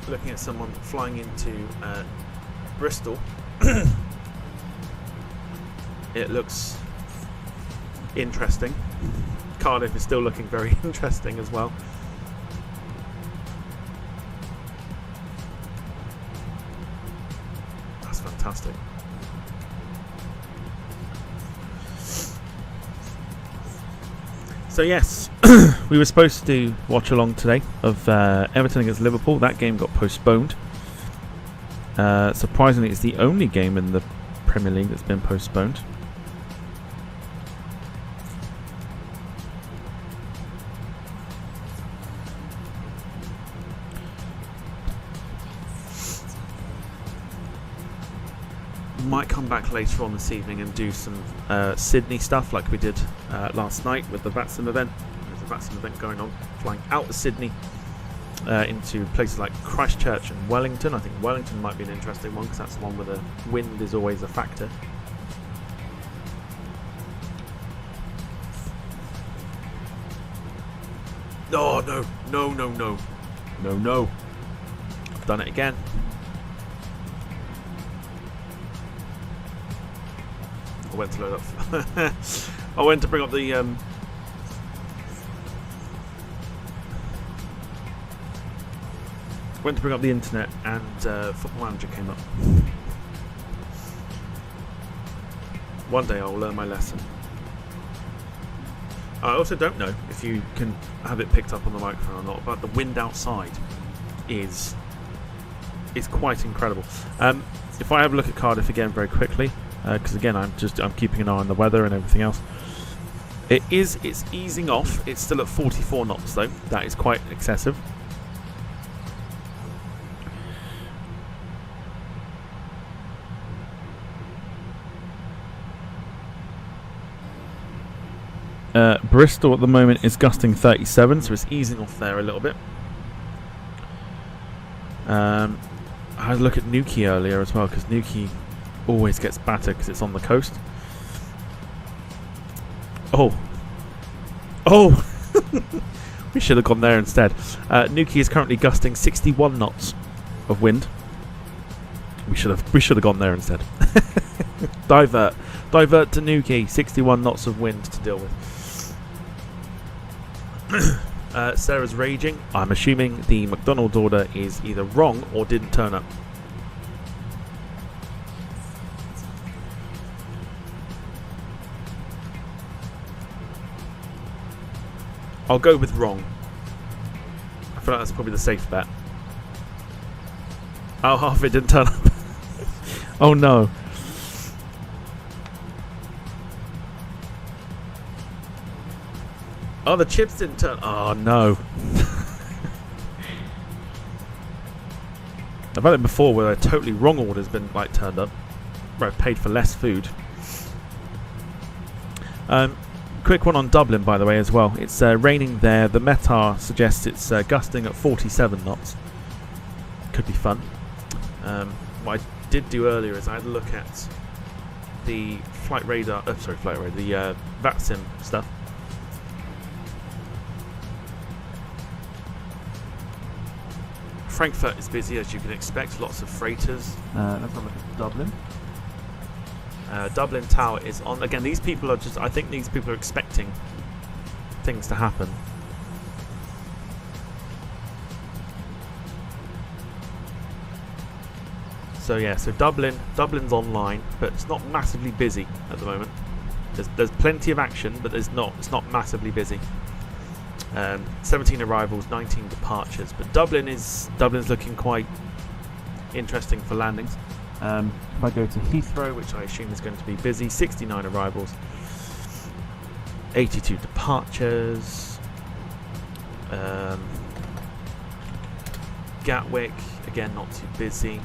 Looking at someone flying into Bristol, it looks interesting. Cardiff is still looking very interesting as well. That's fantastic. So yes, we were supposed to watch along today of Everton against Liverpool. That game got postponed. Surprisingly, it's the only game in the Premier League that's been postponed. Might come back later on this evening and do some Sydney stuff like we did last night with the VATSIM event. There's a VATSIM event going on, flying out of Sydney into places like Christchurch and Wellington. I think Wellington might be an interesting one because that's the one where the wind is always a factor. Oh, no. I've done it again. I went to load up. I went to bring up the internet, and Football Manager came up. One day I'll learn my lesson. I also don't know if you can have it picked up on the microphone or not, but the wind outside is quite incredible. If I have a look at Cardiff again very quickly, because again I'm keeping an eye on the weather and everything else. It's easing off. It's still at 44 knots though. That is quite excessive. Bristol at the moment is gusting 37, so it's easing off there a little bit. I had a look at Newquay earlier as well, because Newquay always gets battered because it's on the coast. Oh! We should have gone there instead. Newquay is currently gusting 61 knots of wind. We should have gone there instead. Divert to Newquay. 61 knots of wind to deal with. Sarah's raging. I'm assuming the McDonald's order is either wrong or didn't turn up. I'll go with wrong. I feel like that's probably the safe bet. Oh, half of it didn't turn up. Oh no. Oh, the chips didn't turn. Oh no. I've had it before where a totally wrong order's been like turned up, where I've paid for less food. Quick one on Dublin, by the way, as well. It's raining there. The METAR suggests it's gusting at 47 knots. Could be fun. What I did do earlier is I had a look at the flight radar. The VATSIM stuff. Frankfurt is busy, as you can expect. Lots of freighters. Let's have a look at Dublin. Dublin Tower is on. Again, these people are just... I think these people are expecting things to happen. So yeah, so Dublin's online, but it's not massively busy at the moment. There's plenty of action, but it's not massively busy. 17 arrivals, 19 departures, but Dublin's looking quite interesting for landings. If I go to Heathrow, which I assume is going to be busy, 69 arrivals, 82 departures. Gatwick, again, not too busy.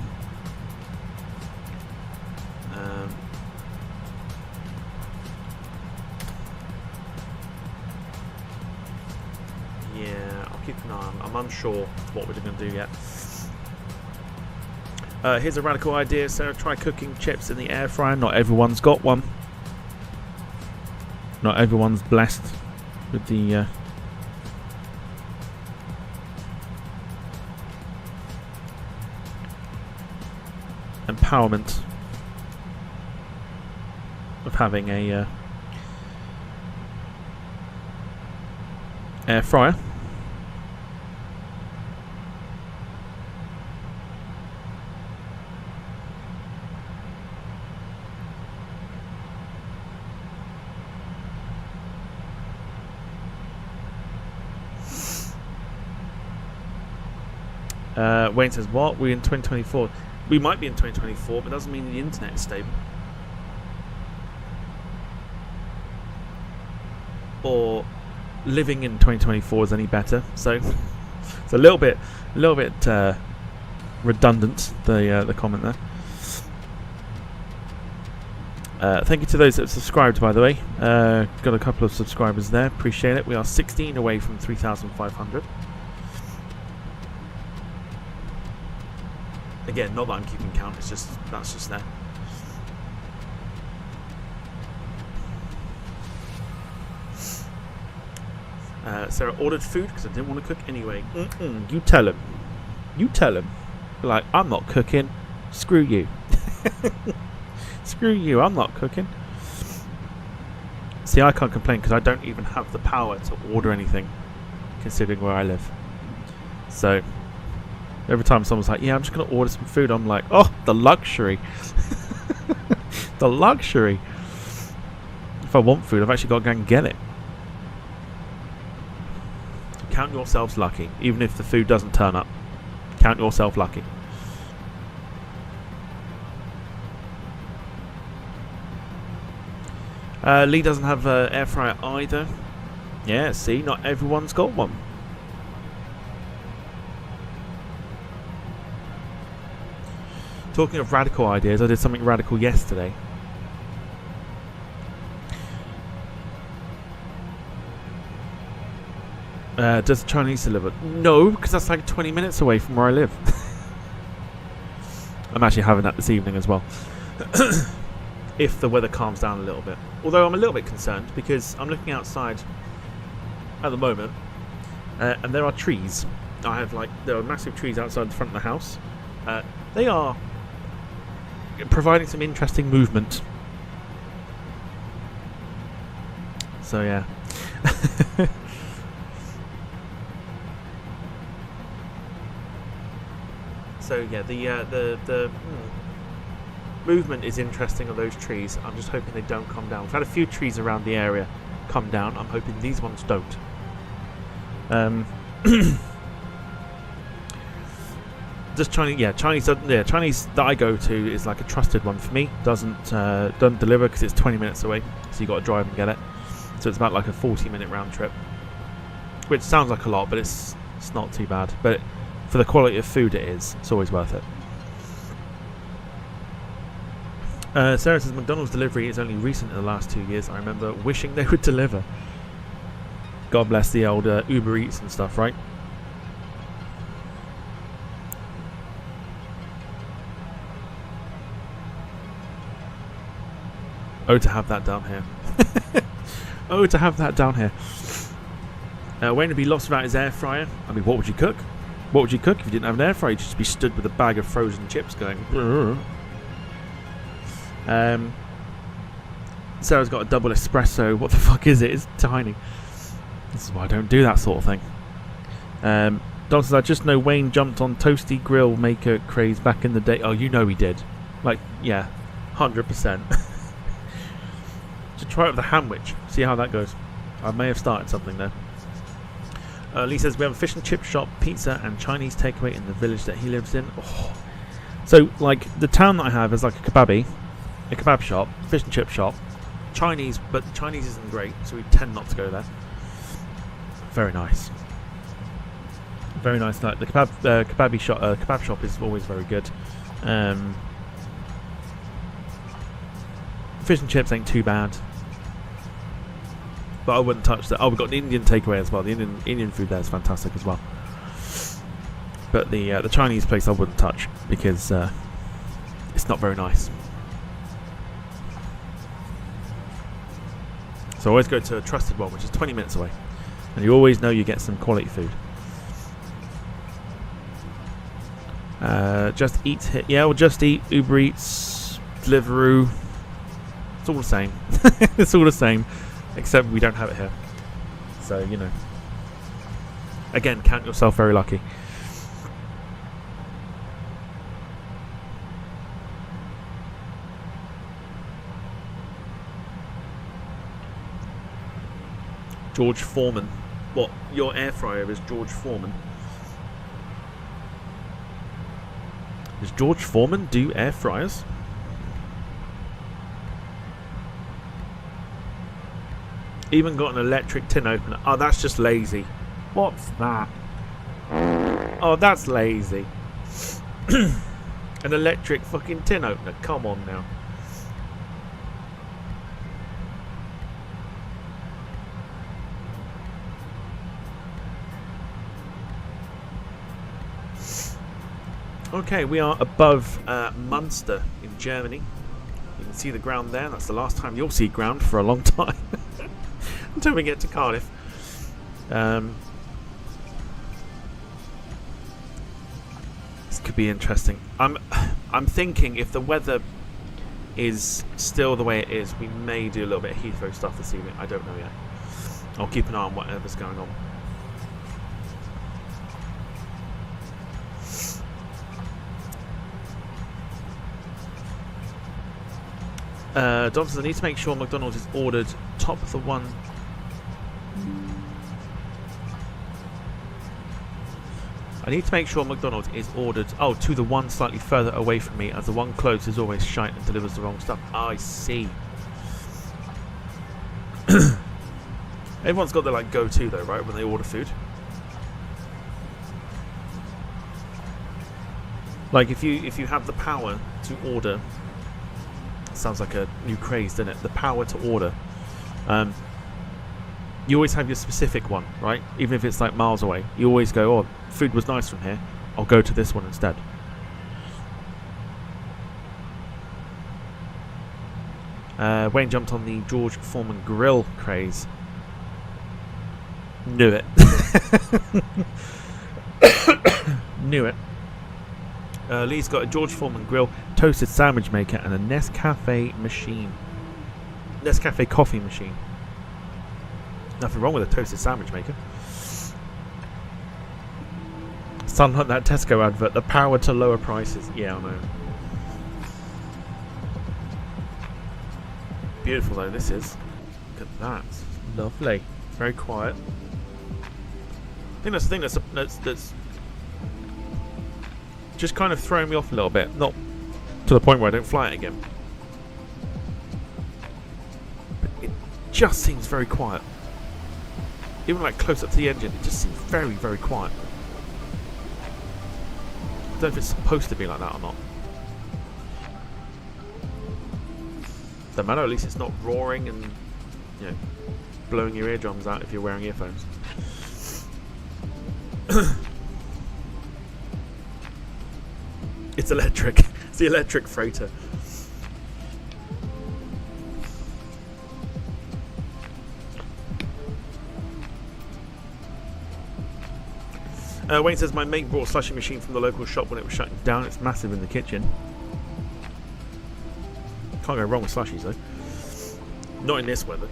Yeah, I'll keep an eye on. I'm unsure what we're going to do yet. Here's a radical idea, Sarah. Try cooking chips in the air fryer. Not everyone's got one. Not everyone's blessed with the empowerment of having a air fryer. Wayne says, what? We're in 2024. We might be in 2024, but it doesn't mean the internet is stable. Or living in 2024 is any better. So it's a little bit redundant, the comment there. Thank you to those that have subscribed, by the way. Got a couple of subscribers there. Appreciate it. We are 16 away from 3,500. Again, not that I'm keeping count, it's just that's just there. Sarah ordered food because I didn't want to cook anyway. You tell him. You tell him. Like, I'm not cooking. Screw you. Screw you, I'm not cooking. See, I can't complain because I don't even have the power to order anything, considering where I live. So every time someone's like, yeah, I'm just going to order some food, I'm like, oh, the luxury. The luxury. If I want food, I've actually got to go and get it. So count yourselves lucky. Even if the food doesn't turn up, count yourself lucky. Lee doesn't have an air fryer either. Yeah, see, not everyone's got one. Talking of radical ideas, I did something radical yesterday. Does the Chinese deliver? No, because that's like 20 minutes away from where I live. I'm actually having that this evening as well. If the weather calms down a little bit. Although I'm a little bit concerned because I'm looking outside at the moment and there are trees. There are massive trees outside the front of the house. They are providing some interesting movement. So yeah. So yeah, the movement is interesting on those trees. I'm just hoping they don't come down. We've had a few trees around the area come down. I'm hoping these ones don't. Just Chinese, Chinese that I go to is like a trusted one for me. Doesn't deliver because it's 20 minutes away, so you got to drive and get it. So it's about like a 40-minute round trip, which sounds like a lot, but it's not too bad. But for the quality of food it is, it's always worth it. Sarah says McDonald's delivery is only recent in the last 2 years. I remember wishing they would deliver. God bless the old Uber Eats and stuff, right? Oh, to have that down here. Oh, to have that down here. Wayne would be lost without his air fryer. I mean, what would you cook? What would you cook if you didn't have an air fryer? You'd just be stood with a bag of frozen chips going. Sarah's got a double espresso. What the fuck is it? It's tiny. This is why I don't do that sort of thing. Don says, I just know Wayne jumped on toasty grill maker craze back in the day. Oh, you know he did. Like, yeah, 100%. To try it with a hamwich, see how that goes. I may have started something there. Lee says we have a fish and chip shop, pizza and Chinese takeaway in the village that he lives in. Oh. So like the town that I have is like a kebab shop, fish and chip shop, Chinese, but Chinese isn't great, so we tend not to go there. Very nice. Very nice. Like the kebab shop is always very good. Fish and chips ain't too bad, but I wouldn't touch that. Oh, we've got an Indian takeaway as well. The Indian food there is fantastic as well. But the Chinese place I wouldn't touch because it's not very nice. So I always go to a trusted one, which is 20 minutes away, and you always know you get some quality food. Just Eat hit, yeah, we'll Just Eat, Uber Eats, Deliveroo. It's all the same. It's all the same, except we don't have it here. So, you know. Again, count yourself very lucky. George Foreman. What? Your air fryer is George Foreman? Does George Foreman do air fryers? Even got an electric tin opener. Oh, that's just lazy. What's that? Oh, that's lazy. An electric fucking tin opener. Come on now. Okay, we are above Munster in Germany. You can see the ground there. That's the last time you'll see ground for a long time. Until we get to Cardiff. This could be interesting. I'm thinking if the weather is still the way it is, we may do a little bit of Heathrow stuff this evening. I don't know yet. I'll keep an eye on whatever's going on. Dom says I need to make sure McDonald's is ordered top of the one. I need to make sure McDonald's is ordered to the one slightly further away from me, as the one close is always shite and delivers the wrong stuff. I see. Everyone's got their like go-to though, right, when they order food. Like if you have the power to order, sounds like a new craze, doesn't it? The power to order. You always have your specific one, right? Even if it's like miles away, you always go, oh, food was nice from here, I'll go to this one instead. Wayne jumped on the George Foreman grill craze. Knew it. Knew it. Lee's got a George Foreman grill, toasted sandwich maker, and a Nescafe machine. Nescafe coffee machine. Nothing wrong with a toasted sandwich maker. Sound like that Tesco advert, the power to lower prices. Yeah, I know. Beautiful though, this is. Look at that. Lovely. Very quiet. I think that's the thing that's just kind of throwing me off a little bit. Not to the point where I don't fly it again. But it just seems very quiet. Even like close up to the engine, it just seems very, very quiet. I don't know if it's supposed to be like that or not. Doesn't matter, at least it's not roaring and, you know, blowing your eardrums out if you're wearing earphones. It's electric. It's the electric freighter. Wayne says, my mate brought a slushing machine from the local shop when it was shutting down. It's massive in the kitchen. Can't go wrong with slushies though. Not in this weather.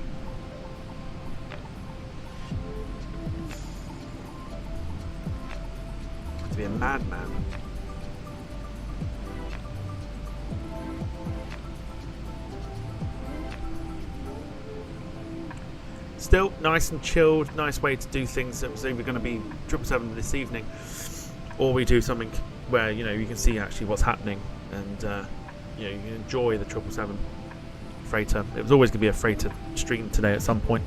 To be a madman. Still nice and chilled, nice way to do things. It was either going to be 777 this evening, or we do something where, you know, you can see actually what's happening, and you know, you can enjoy the 777 freighter. It was always going to be a freighter stream today at some point,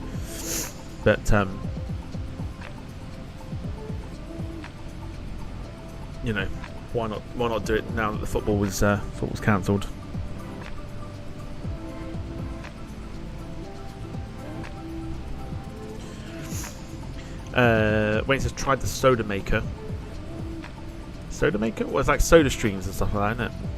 but you know, why not do it now that the football was cancelled? Wayne says, tried the soda maker. Soda maker? Well, it's like soda streams and stuff like that, isn't it?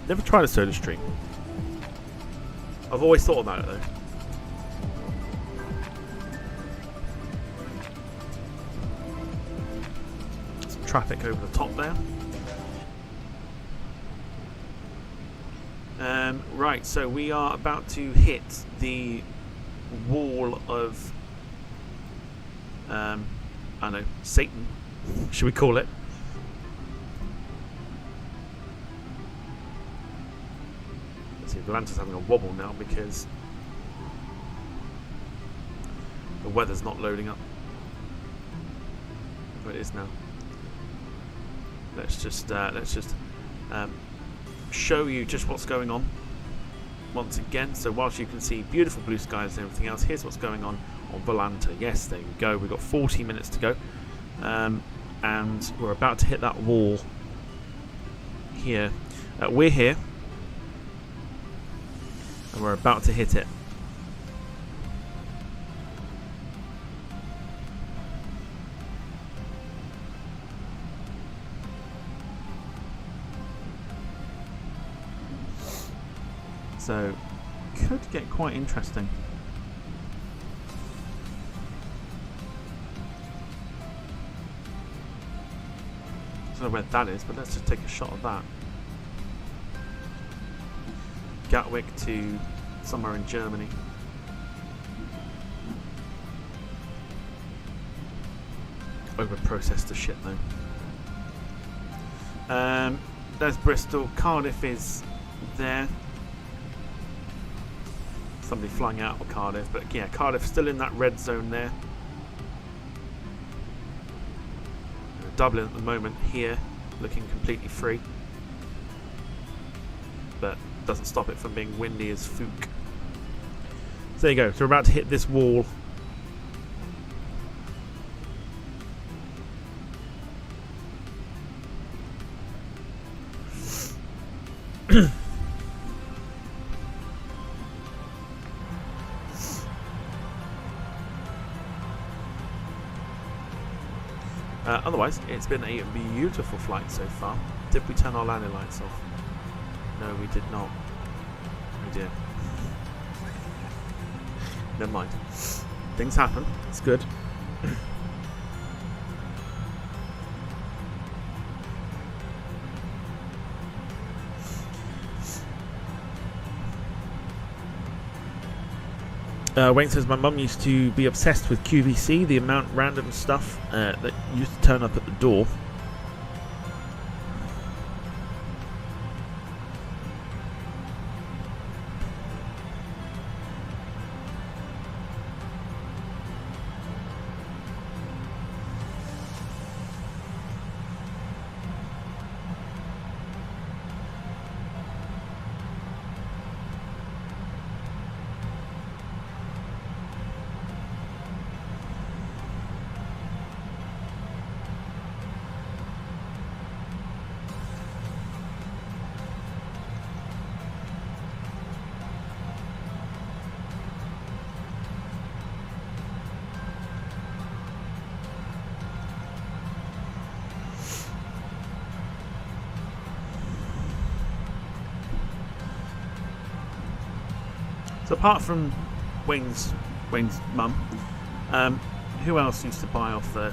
Never tried a soda stream. I've always thought about it though. Some traffic over the top there. Right, so we are about to hit the wall of I don't know, Satan, should we call it? Atlanta's having a wobble now because the weather's not loading up. But it is now. Let's just show you just what's going on once again. So whilst you can see beautiful blue skies and everything else, here's what's going on Volanta. Yes, there we go. We've got 40 minutes to go, and we're about to hit that wall here. We're here. And we're about to hit it. So, could get quite interesting. I don't know where that is, but let's just take a shot of that. Gatwick to somewhere in Germany. Over-processed the shit though. There's Bristol. Cardiff is there. Somebody flying out of Cardiff, but yeah, Cardiff still in that red zone there. Dublin at the moment here, looking completely free. But doesn't stop it from being windy as fook. So there you go. So we're about to hit this wall. Otherwise, it's been a beautiful flight so far. Did we turn our landing lights off? No, we did not. Oh dear. Never mind. Things happen. It's good. Wayne says, my mum used to be obsessed with QVC, the amount of random stuff that used to turn up at the door. So apart from Wayne's mum, who else used to buy off the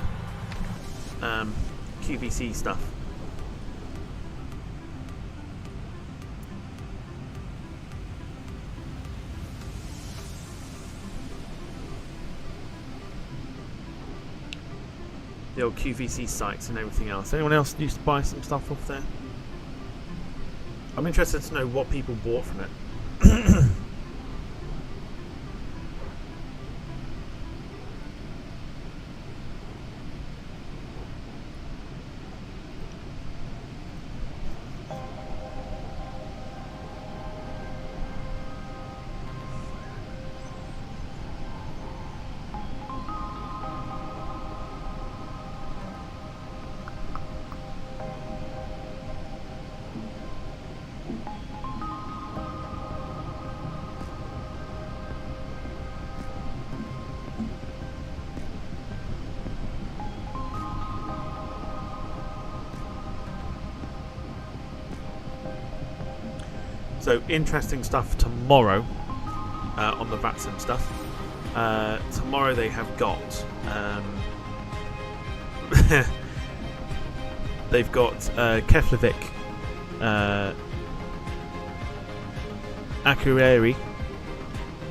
QVC stuff? The old QVC sites and everything else. Anyone else used to buy some stuff off there? I'm interested to know what people bought from it. So interesting stuff tomorrow on the VATSIM stuff. Tomorrow they have got they've got Keflavik, Akureyri,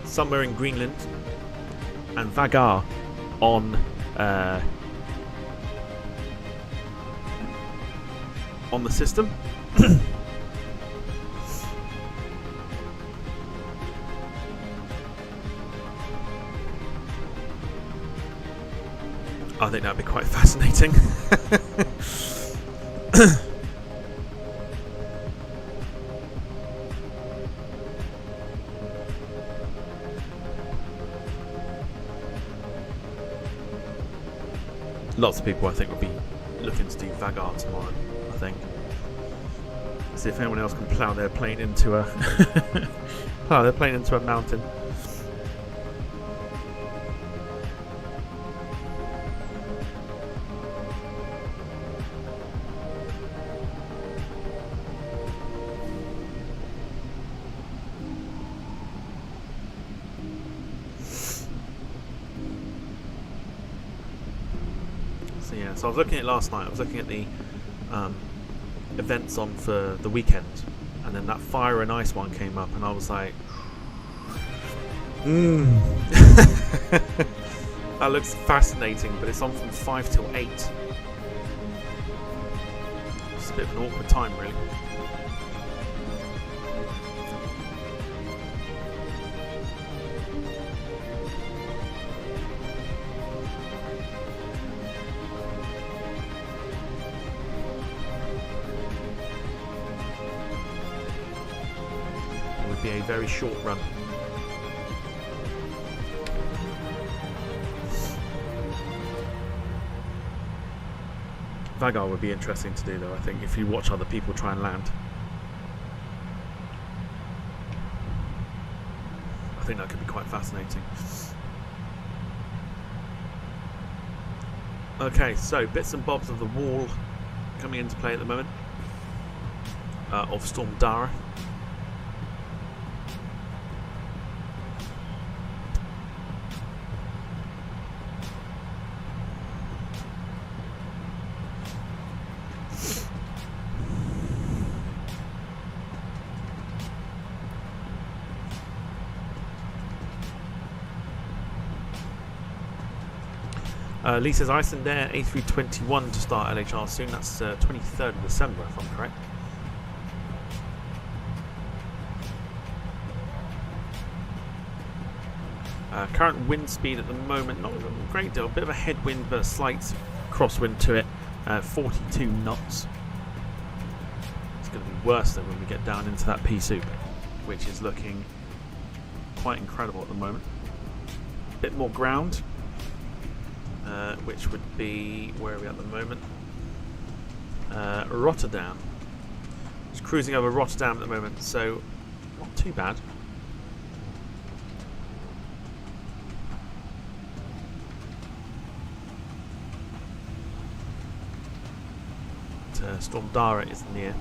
somewhere in Greenland, and Vagar on the system. I think that'd be quite fascinating. Lots of people, I think, will be looking to do Vagar tomorrow. I think. See if anyone else can plough their plane into a mountain. So I was looking at it last night. I was looking at the events on for the weekend, and then that fire and ice one came up, and I was like, that looks fascinating, but it's on from 5 till 8. It's a bit of an awkward time, really. Be a very short run. Vagar would be interesting to do, though, I think, if you watch other people try and land. I think that could be quite fascinating. Okay, so bits and bobs of the wall coming into play at the moment of Storm Darragh. Lee says Iceland Air A321 to start LHR soon. That's 23rd of December, if I'm correct. Current wind speed at the moment, not a great deal. A bit of a headwind, but a slight crosswind to it. 42 knots. It's going to be worse than when we get down into that pea soup, which is looking quite incredible at the moment. A bit more ground, which would be, where are we at the moment? Rotterdam. Just cruising over Rotterdam at the moment, so not too bad. Storm Darragh is near.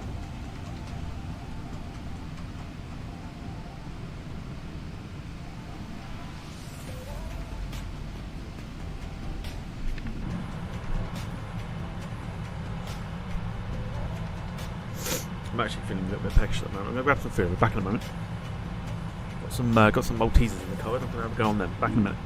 I'm actually feeling a little bit peckish at the moment. I'm going to grab some food. We're back in a moment. Got some Maltesers in the cupboard. I'm going to have a go on them. Back in a minute.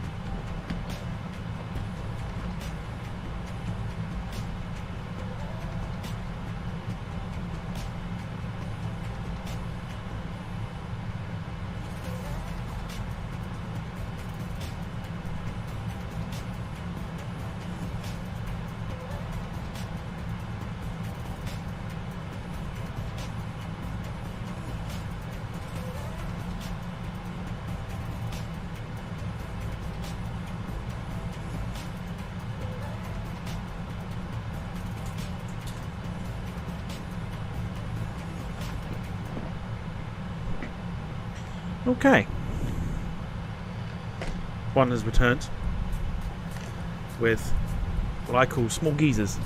Okay. One has returned with what I call small geezers.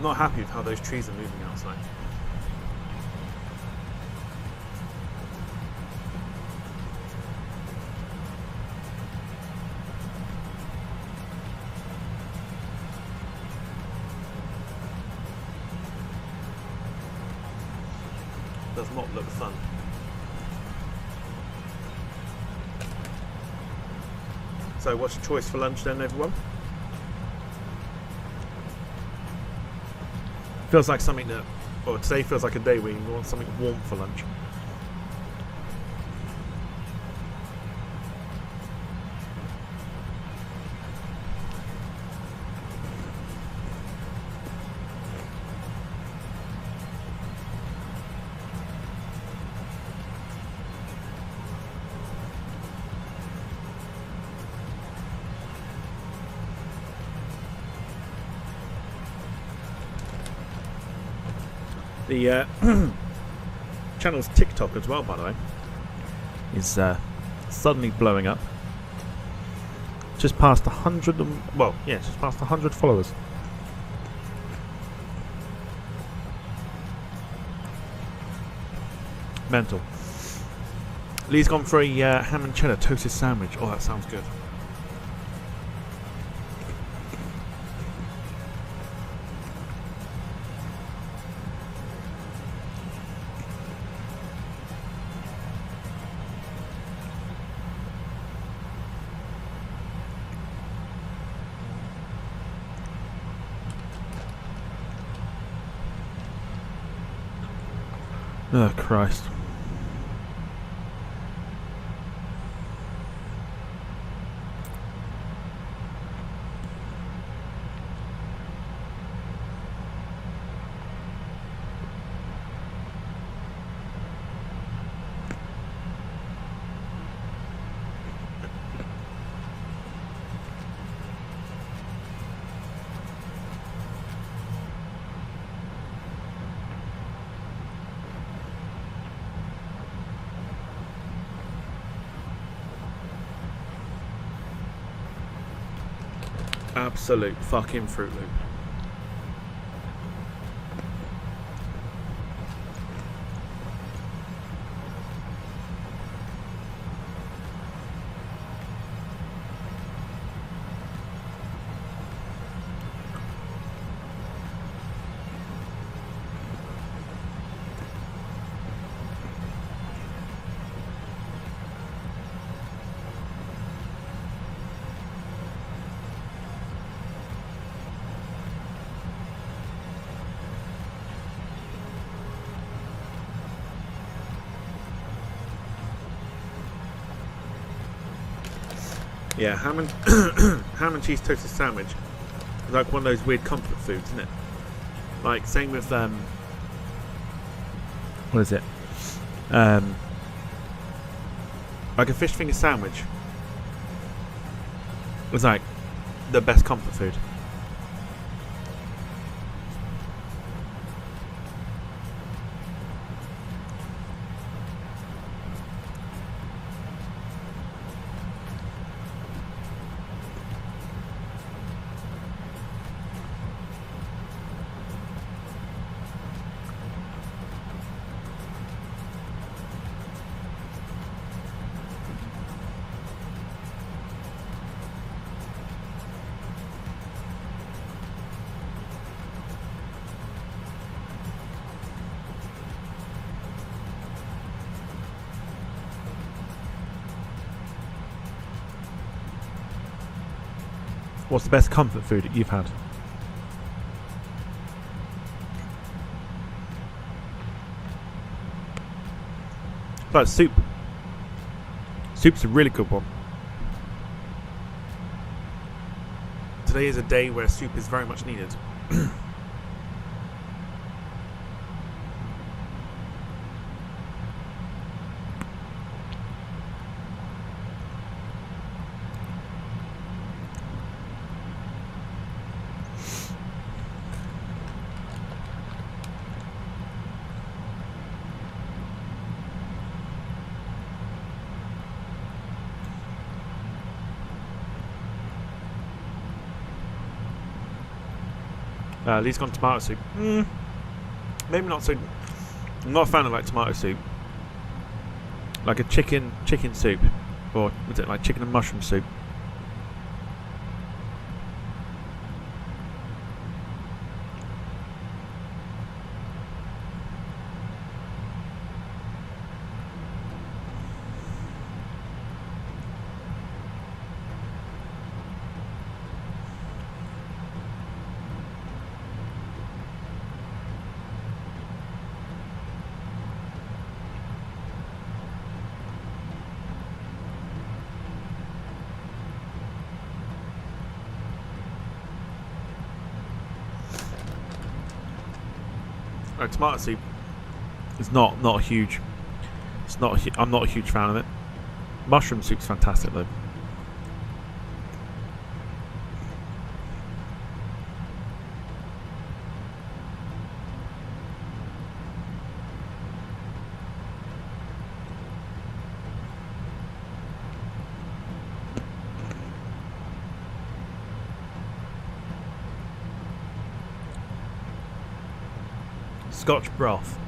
I'm not happy with how those trees are moving outside. Does not look fun. So what's your choice for lunch then, everyone? Feels like something that, well, today feels like a day where you want something warm for lunch. The channel's TikTok as well, by the way, is suddenly blowing up. Just past 100, well, yeah, just past 100 followers. Mental. Lee's gone for a ham and cheddar toasted sandwich. Oh, that sounds good. Oh, Christ. Absolute fucking Fruit Loop. Yeah, ham and cheese toasted sandwich is like one of those weird comfort foods, isn't it? Like same with what is it? Like a fish finger sandwich was like the best comfort food. What's the best comfort food that you've had? Like soup. Soup's a really good one. Today is a day where soup is very much needed. Lee's gone tomato soup. Maybe not so. I'm not a fan of like tomato soup. Like a chicken soup, or is it like chicken and mushroom soup? Tomato soup is not a huge. It's not. I'm not a huge fan of it. Mushroom soup's fantastic though. Scotch broth.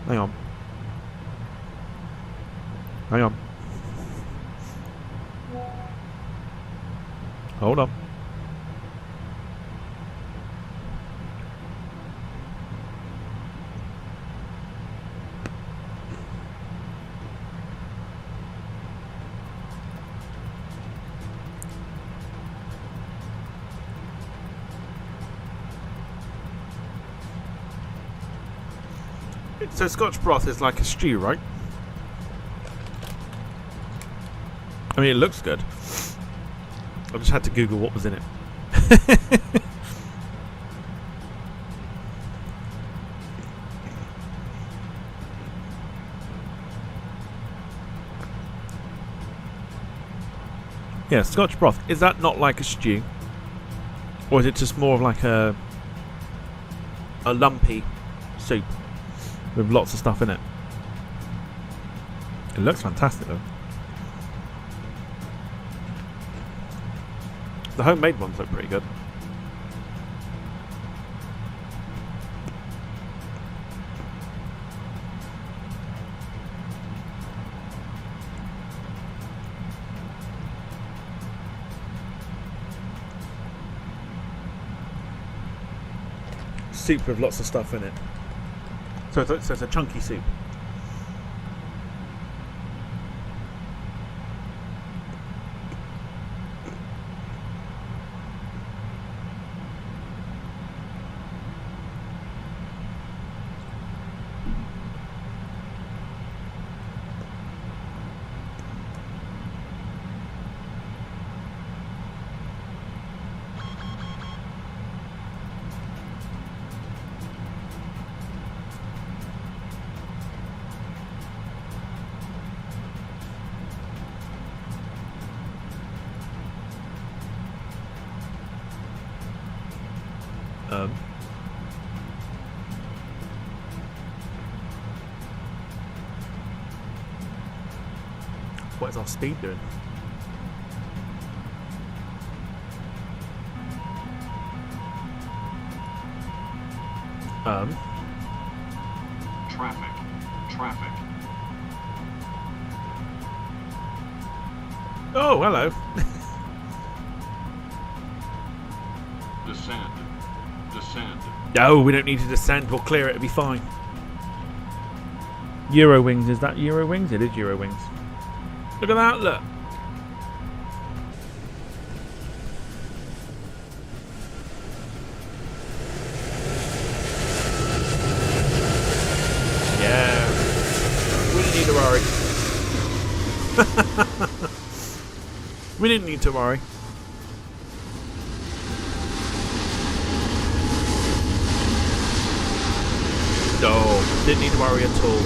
Hang on. Hold on. So Scotch broth is like a stew, right? I mean, it looks good. I just had to Google what was in it. Yeah, Scotch broth. Is that not like a stew? Or is it just more of like a lumpy soup with lots of stuff in it? It looks fantastic though. The homemade ones look pretty good. Soup with lots of stuff in it. So it's a chunky soup. What is our speed doing? Traffic. Oh, hello. Descend. No, we don't need to descend. We'll clear it. It'll be fine. Eurowings. Is that Eurowings? It is Eurowings. Look at that. Look. Yeah. We didn't need to worry. We didn't need to worry. No, didn't need to worry at all.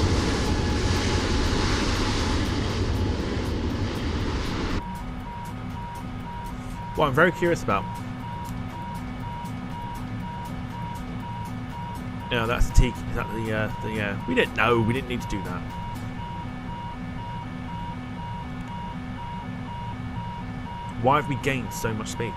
What I'm very curious about. Yeah, that's the teak. Is that the we didn't know. We didn't need to do that. Why have we gained so much speed?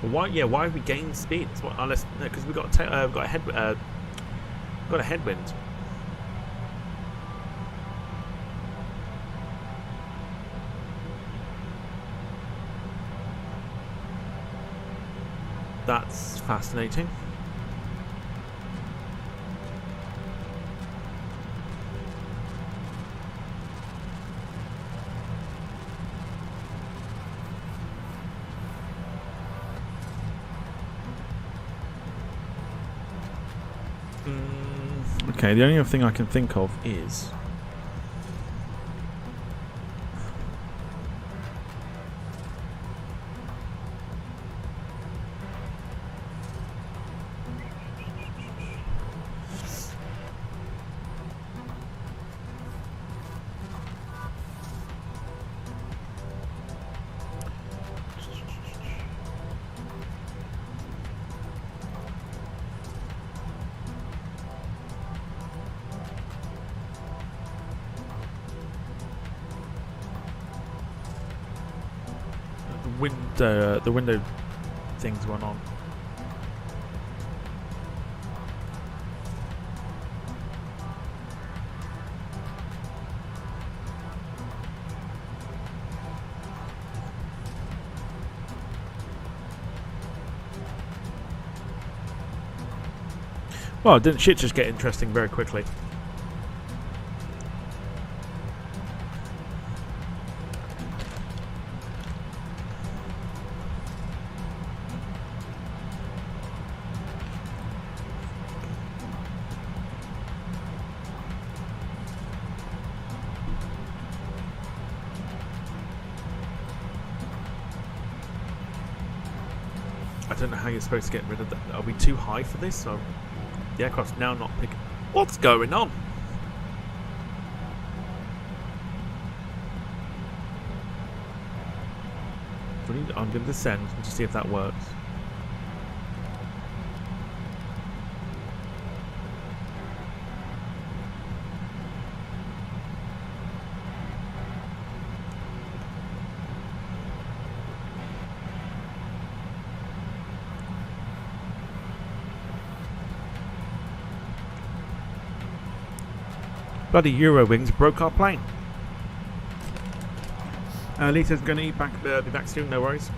Why? Yeah, why have we gained speed? Unless because we got a headwind. That's fascinating. Okay, the only other thing I can think of is the window things went on. Well, didn't shit just get interesting very quickly? I don't know how you're supposed to get rid of that. Are we too high for this? Or the aircraft's now not picking. What's going on? I'm going to descend and just see if that works. Bloody Eurowings broke our plane. Lisa's going to be back soon, no worries.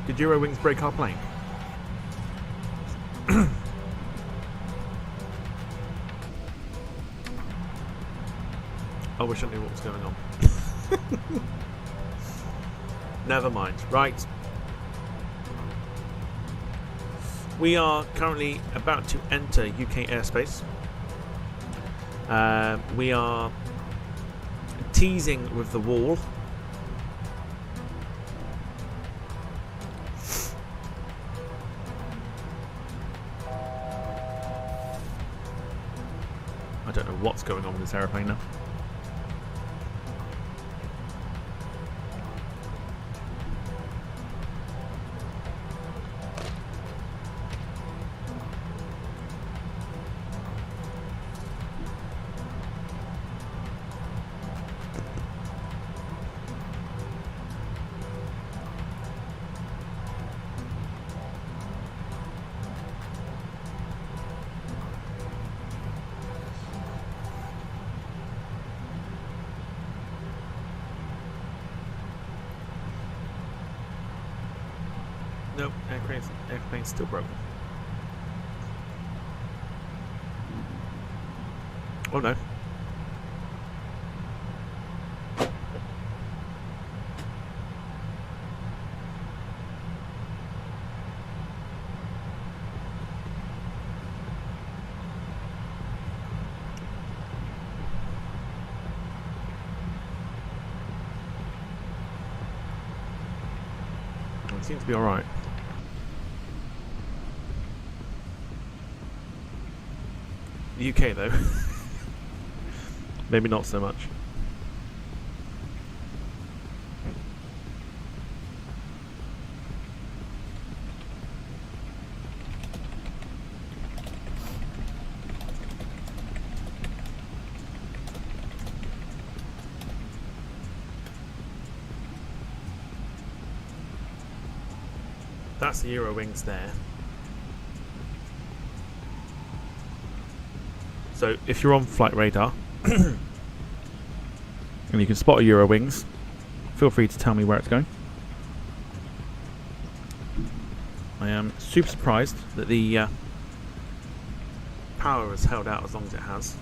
Did Eurowings break our plane? I wish I knew what was going on. Never mind. Right. We are currently about to enter UK airspace. We are teasing with the wall. I don't know what's going on with this aeroplane now. Nope, airplane's still broken. Oh no. It seems to be alright. The UK though, maybe not so much. That's the Eurowings there. So if you're on flight radar and you can spot a Eurowings, feel free to tell me where it's going. I am super surprised that the power has held out as long as it has.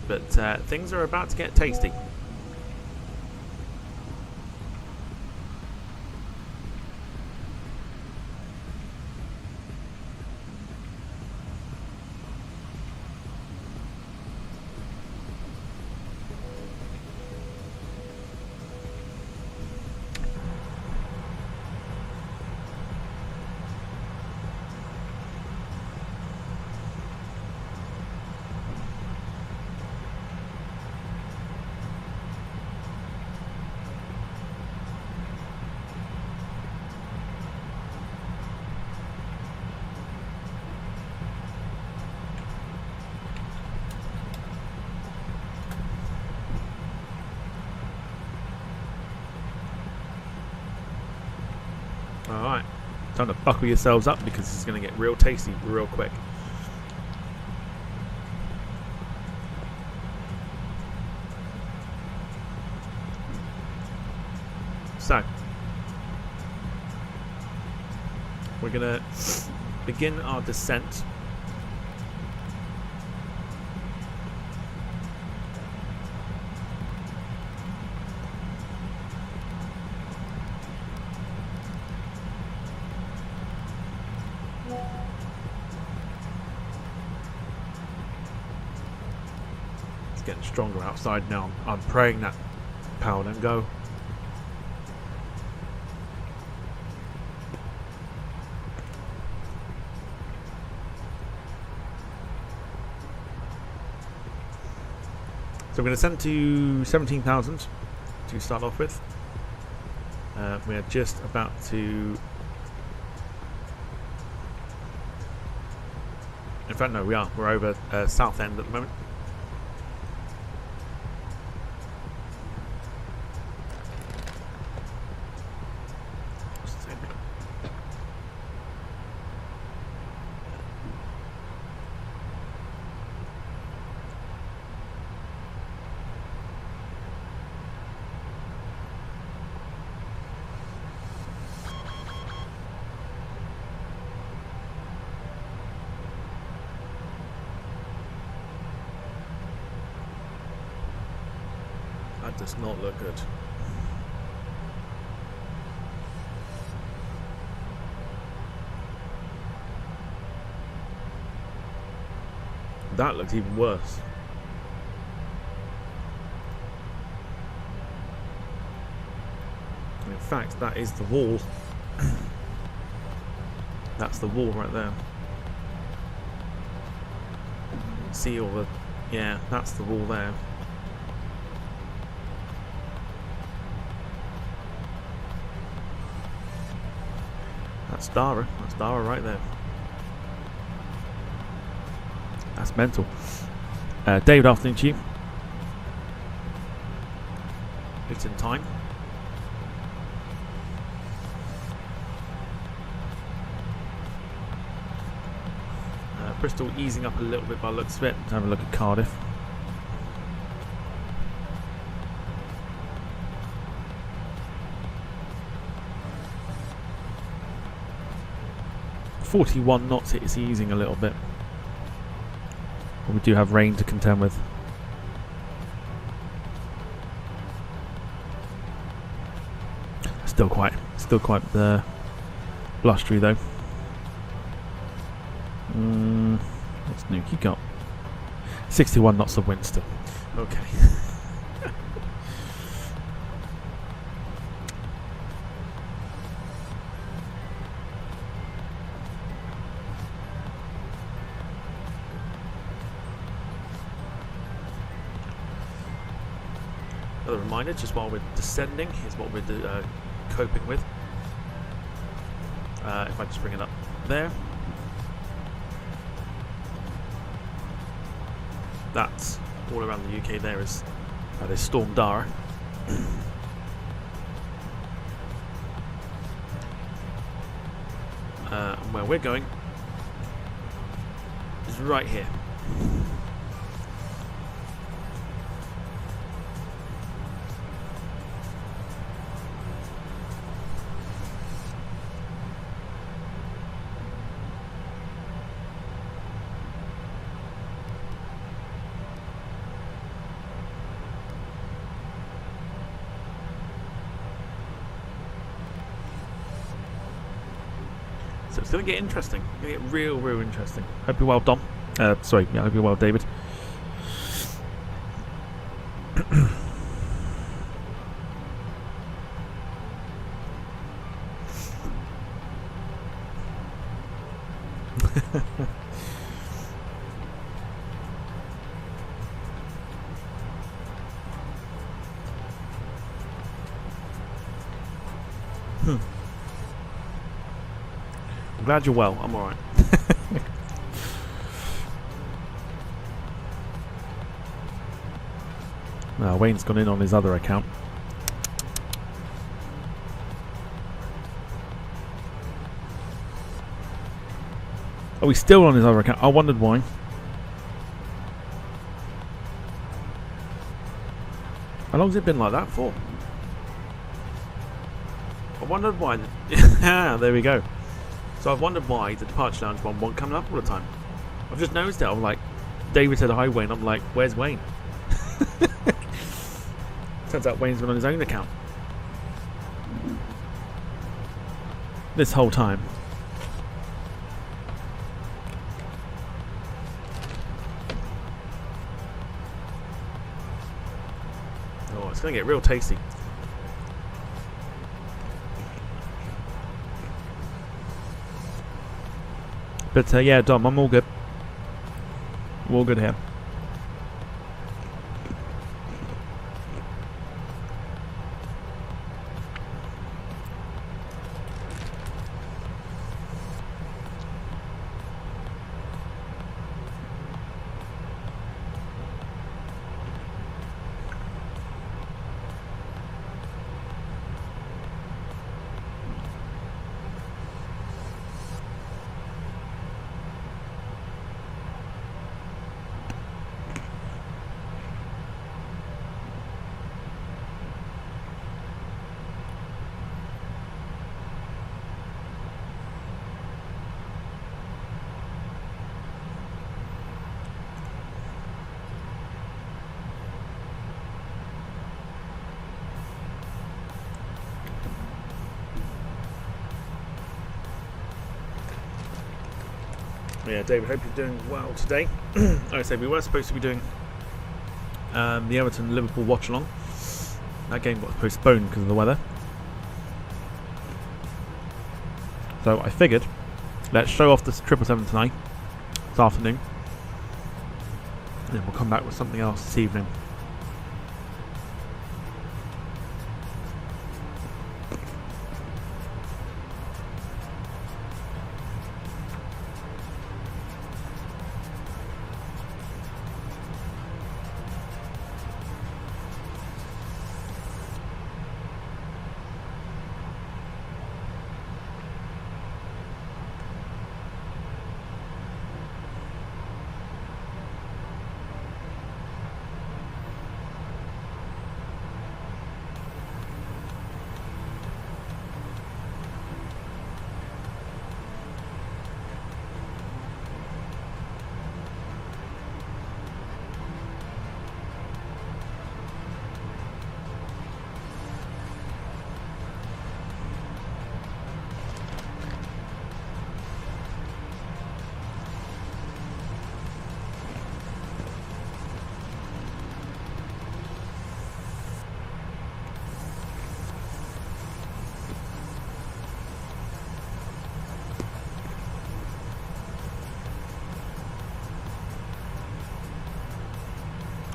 But things are about to get tasty. Alright, time to buckle yourselves up because this is going to get real tasty real quick. So, we're going to begin our descent. Getting stronger outside now. I'm praying that power don't go. So we're going to send to 17,000 to start off with. We are just about to In fact, no, we are. We're over Southend at the moment. That does not look good. That looks even worse. In fact, that is the wall. That's the wall right there. See all the... yeah, that's the wall there. That's Darragh. That's Darragh right there. That's mental. David, afternoon to you. It's in time. Bristol easing up a little bit by the looks of it. Let's have a look at Cardiff. .41 knots, it's easing a little bit. But we do have rain to contend with. Still quite blustery though. What's Nuki got? 61 knots of wind still. Okay. Another reminder, just while we're descending, here's what we're coping with. If I just bring it up there. That's all around the UK. There is there's Storm Darragh. And where we're going is right here. So it's going to get interesting. It's going to get real interesting. Hope you're well, Dom. Sorry, yeah, hope you're well, David. Glad you're well. I'm alright. Now Wayne's gone in on his other account. Oh, he's still on his other account. I wondered why. How long's it been like that for? I wondered why. There we go. So I've wondered why the Departure Lounge one wasn't coming up all the time. I've just noticed it. I'm like, David said hi Wayne. I'm like, where's Wayne? Turns out Wayne's been on his own account this whole time. Oh, it's going to get real tasty. But yeah, Dom, I'm all good. We're all good here. Yeah, David, hope you're doing well today. Like I said, we were supposed to be doing the Everton-Liverpool watch-along. That game got postponed because of the weather. So I figured, let's show off this 777 tonight, this afternoon. And then we'll come back with something else this evening.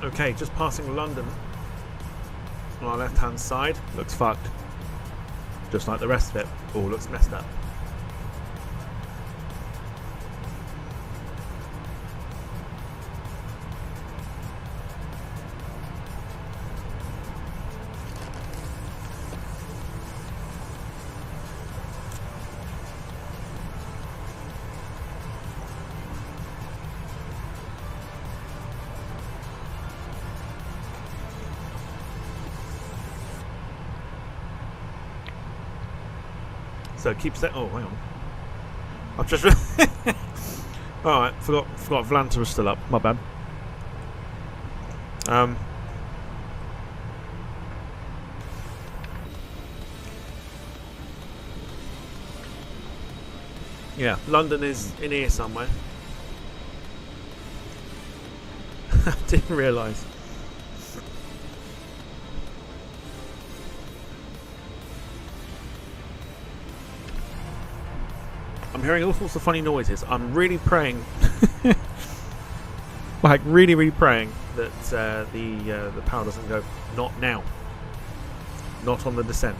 Okay, just passing London on our left hand side. Looks fucked. Just like the rest of it. All looks messed up. So keep set. Oh, hang on. I've just. Alright, forgot Vlaanta was still up. My bad. Yeah, London is in here somewhere. I didn't realise. I'm hearing all sorts of funny noises. I'm really praying, like really praying that the power doesn't go. Not now. Not on the descent.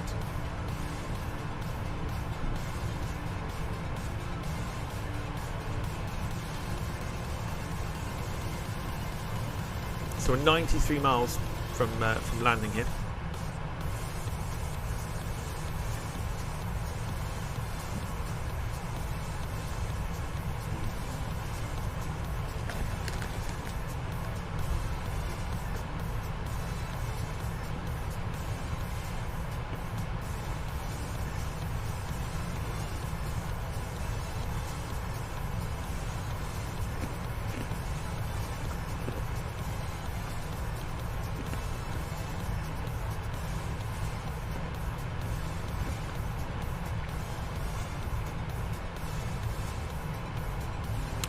So we're 93 miles from landing here.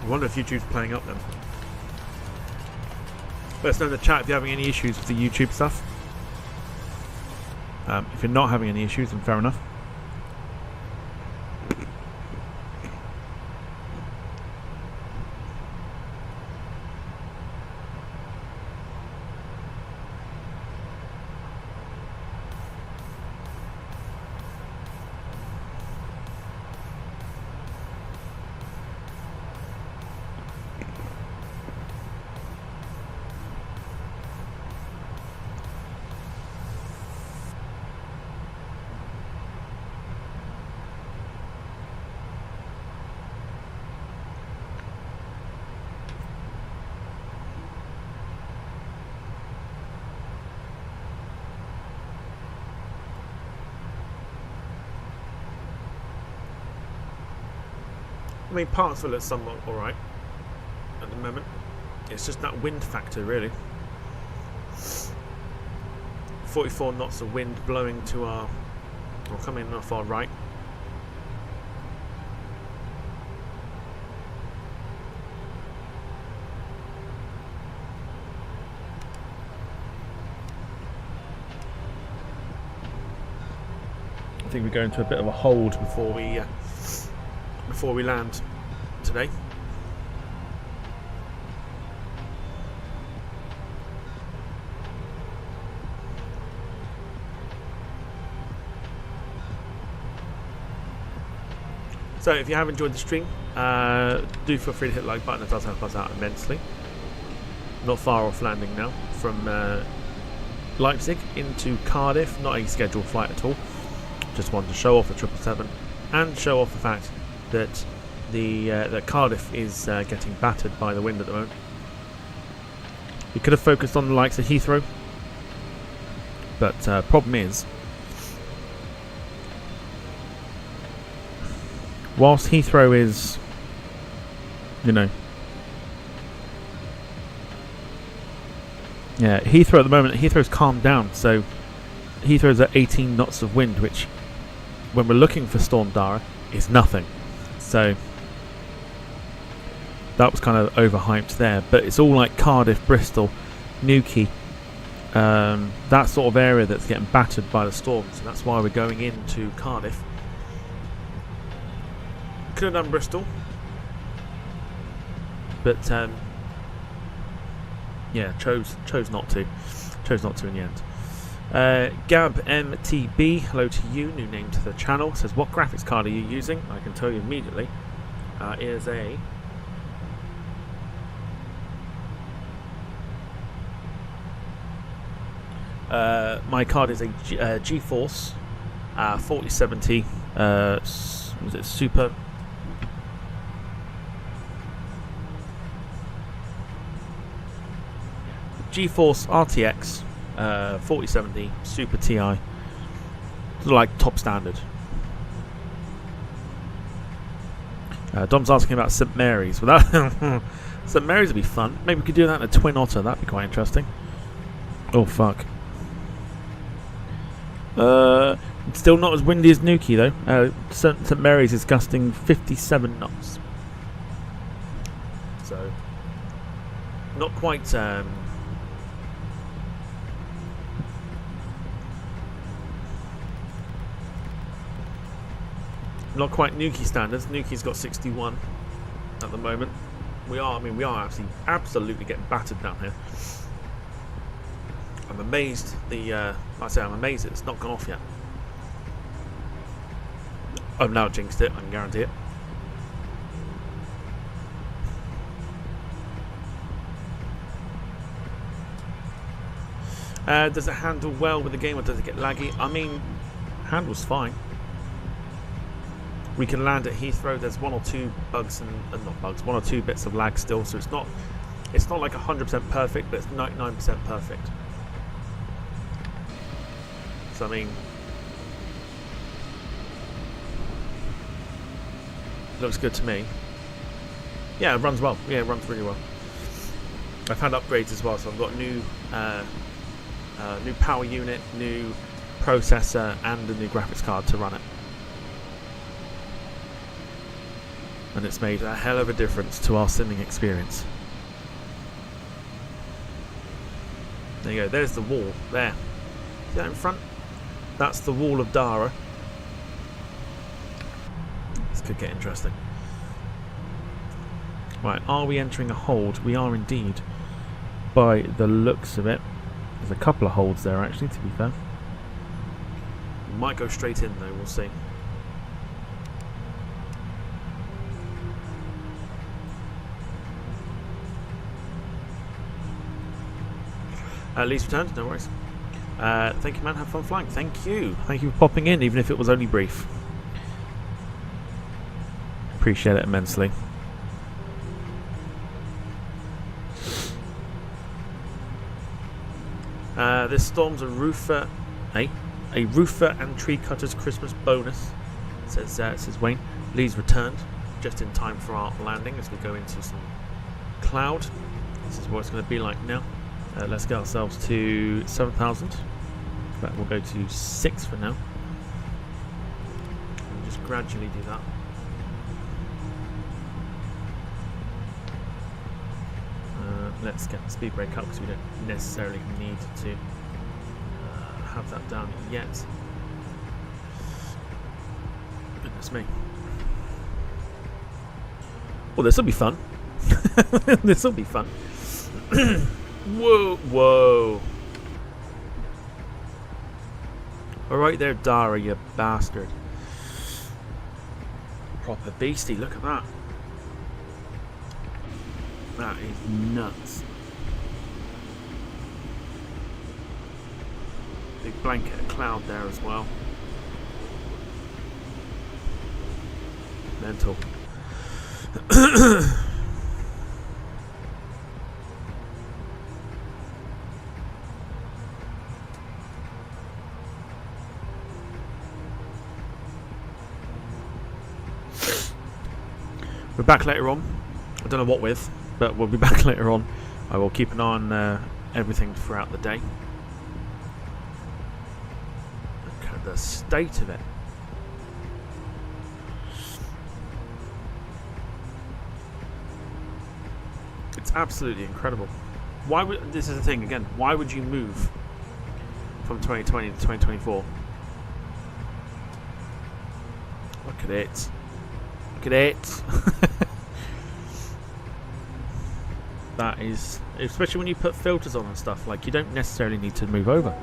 I wonder if YouTube's playing up then. Let us know in the chat if you're having any issues with the YouTube stuff. If you're not having any issues, then fair enough. I mean, parts will look somewhat alright at the moment. It's just that wind factor, really. 44 knots of wind blowing to our, or coming off our right. think we go into a bit of a hold before we land today. So if you have enjoyed the stream, do feel free to hit the like button. It does help us out immensely. Not far off landing now from Leipzig into Cardiff. Not a scheduled flight at all. Just wanted to show off the 777 and show off the fact that that Cardiff is getting battered by the wind at the moment. We could have focused on the likes of Heathrow, but problem is, whilst Heathrow is, Heathrow at the moment, Heathrow's calmed down, so Heathrow's at 18 knots of wind, which, when we're looking for Storm Darragh, is nothing. So that was kind of overhyped there, but it's all like Cardiff, Bristol, Newquay, that sort of area that's getting battered by the storms, and that's why we're going into Cardiff. Could have done Bristol, but chose not to in the end. Gab MTB, hello to you, new name to the channel, says, what graphics card are you using? I can tell you immediately. Is a my card is a GeForce 4070 was it Super GeForce RTX 4070 Super Ti, like top standard. Dom's asking about St Mary's. Well, that St Mary's would be fun. Maybe we could do that in a Twin Otter. That'd be quite interesting. Oh fuck. Still not as windy as Newquay though. St Mary's is gusting 57 knots. So not quite. Not quite Newquay standards. Newquay's got 61 at the moment. We are absolutely getting battered down here. I'm amazed I'm amazed it's not gone off yet. I've now jinxed it, I can guarantee it. Does it handle well with the game or does it get laggy? I mean, handles fine. We can land at Heathrow. There's one or two bugs and not bugs, one or two bits of lag still, so it's not like 100% perfect, but it's 99% perfect. So I mean, looks good to me. Yeah, it runs well. Yeah, it runs really well. I've had upgrades as well, so I've got new power unit, new processor, and a new graphics card to run it. And it's made a hell of a difference to our simming experience. There you go, there's the wall, there. See that in front? That's the wall of Darragh. This could get interesting. Right, are we entering a hold? We are indeed, by the looks of it. There's a couple of holds there actually, to be fair. We might go straight in though, we'll see. Lee's returned, no worries. Thank you, man. Have fun flying. Thank you. Thank you for popping in, even if it was only brief. Appreciate it immensely. This storm's a roofer, a roofer and tree cutter's Christmas bonus. Says Wayne. Lee's returned just in time for our landing as we go into some cloud. This is what it's going to be like now. Let's get ourselves to 7,000. In fact, we'll go to 6 for now. And just gradually do that. Let's get the speed brake up because we don't necessarily need to have that down yet. Goodness me. Well, this will be fun. This will be fun. Whoa, whoa. Alright there, Darragh, you bastard. Proper beastie, look at that. That is nuts. Big blanket of cloud there as well. Mental. We're back later on. I don't know what with, but we'll be back later on. I will keep an eye on everything throughout the day. Look at the state of it. It's absolutely incredible. Why would this is the thing again? Why would you move from 2020 to 2024? Look at it. Look at it. That is, especially when you put filters on and stuff, like you don't necessarily need to move over.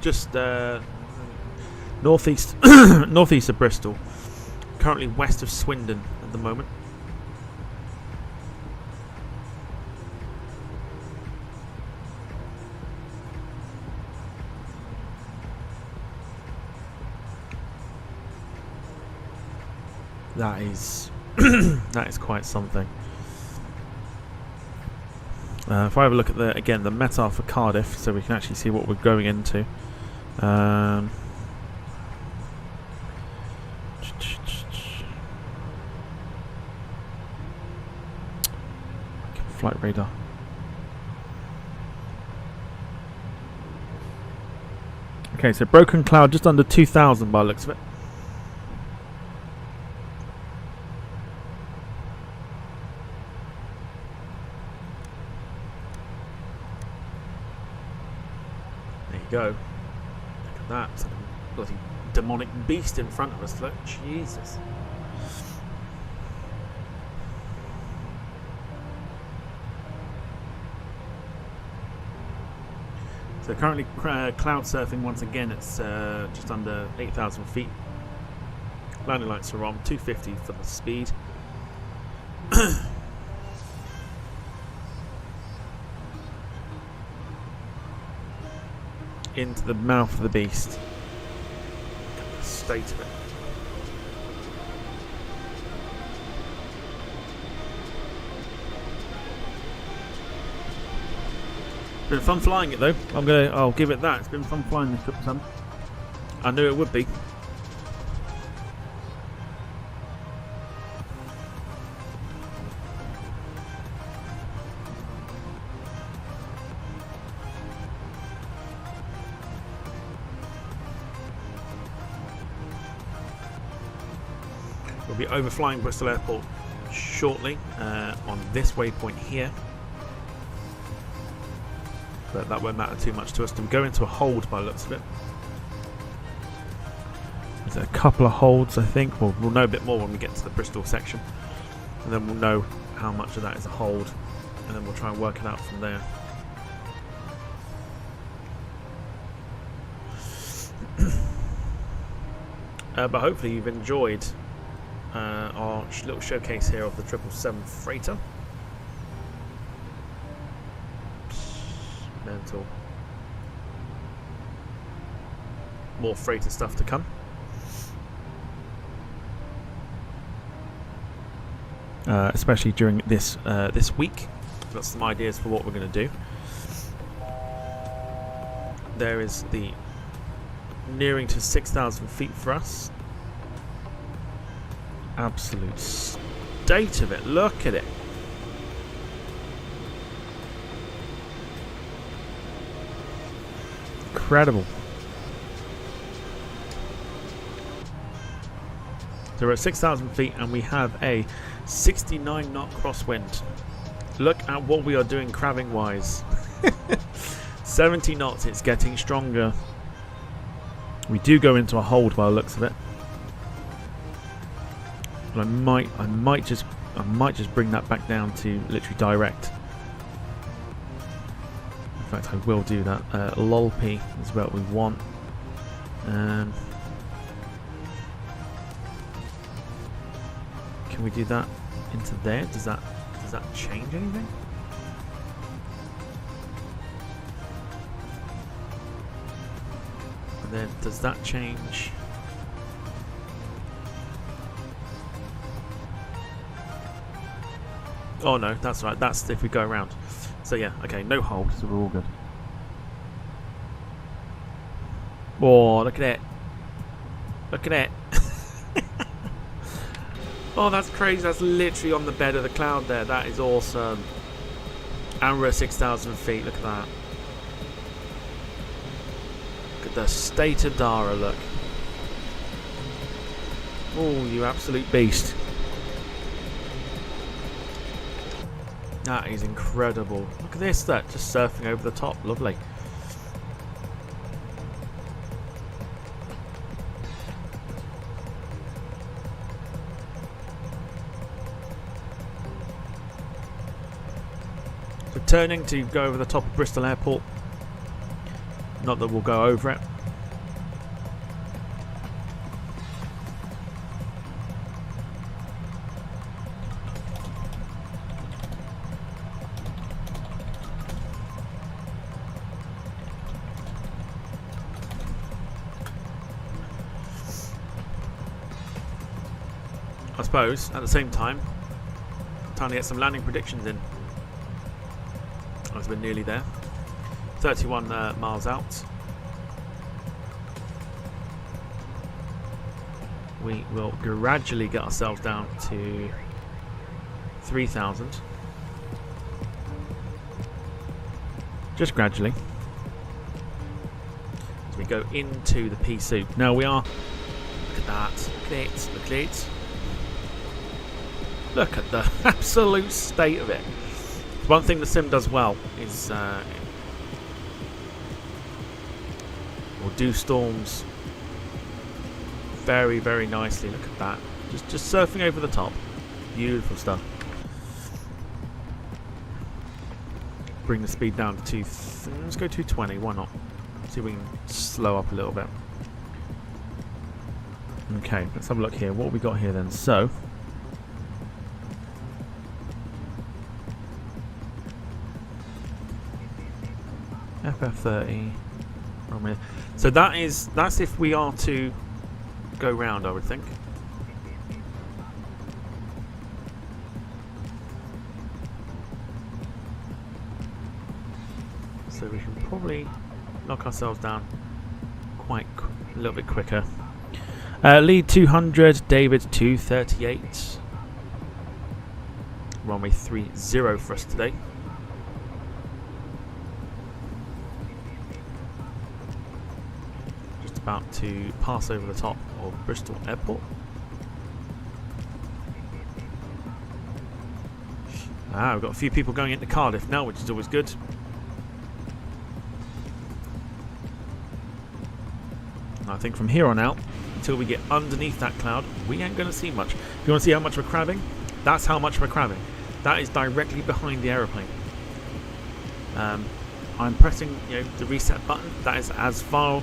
Just northeast northeast of Bristol, currently west of Swindon at the moment. That is that is quite something. If I have a look at the METAR for Cardiff, so we can actually see what we're going into. Flight radar. Okay, so broken cloud just under 2,000 by the looks of it. There you go. Look at that. It's like a bloody demonic beast in front of us. Look, Jesus. So currently cloud surfing once again. It's just under 8,000 feet. Landing lights are on 250 for the speed. Into the mouth of the beast. Look at the state of it. Been fun flying it though. I'll give it that. It's been fun flying this Triple 7. I knew it would be. We'll be overflying Bristol Airport shortly on this waypoint here. But that won't matter too much to us. To go into a hold by the looks of it. There's a couple of holds, I think. We'll know a bit more when we get to the Bristol section. And then we'll know how much of that is a hold. And then we'll try and work it out from there. But hopefully you've enjoyed our little showcase here of the 777 freighter. Mental. More freighter stuff to come. Especially during this week. Got some ideas for what we're going to do. There is the nearing to 6,000 feet for us. Absolute state of it. Look at it. incredible. So we're at 6,000 feet and we have a 69 knot crosswind. Look at what we are doing crabbing wise. 70 knots, it's getting stronger. We do go into a hold by the looks of it. But I might just bring that back down to literally direct. In fact, I will do that. LOLP is what we want. Can we do that into there? Does that change anything? And then does that change? Oh no, that's right. That's if we go around. So yeah, okay, no hold, so we're all good. Oh, look at it! Look at it! Oh, that's crazy. That's literally on the bed of the cloud there. That is awesome. And we're at 6,000 feet. Look at that. Look at the state of Darragh, look. Oh, you absolute beast. That is incredible. Look at this, that just surfing over the top. Lovely. Turning to go over the top of Bristol Airport. Not that we'll go over it. I suppose at the same time, time to get some landing predictions in. We're nearly there. 31 miles out. We will gradually get ourselves down to 3,000. Just gradually. As we go into the pea soup. Now we are. Look at that. Look at it. Look at it. Look at the absolute state of it. One thing the sim does well is will do storms very, very nicely. Look at that. Just surfing over the top. Beautiful stuff. Bring the speed down to let's go 220. Why not? See if we can slow up a little bit. Okay, let's have a look here. What have we got here then? So. FF30. So that's if we are to go round, I would think. So we can probably knock ourselves down quite a little bit quicker. Lead 200, David 238. Runway 30 for us today. About to pass over the top of Bristol Airport. We've got a few people going into Cardiff now, which is always good. And I think from here on out, until we get underneath that cloud, we ain't going to see much. If you want to see how much we're crabbing, that's how much we're crabbing. That is directly behind the aeroplane. I'm pressing, the reset button. That is as far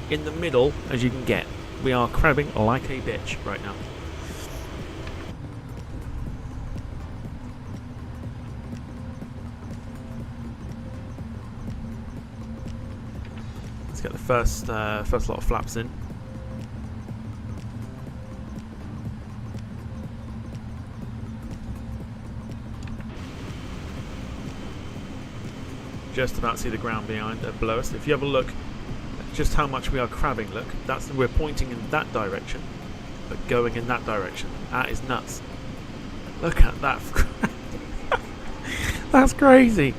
in the middle as you can get. We are crabbing like a bitch right now. Let's get the first lot of flaps in. Just about to see the ground below us. If you have a look just how much we are crabbing, look, we're pointing in that direction but going in that direction. That is nuts. Look at that. That's crazy.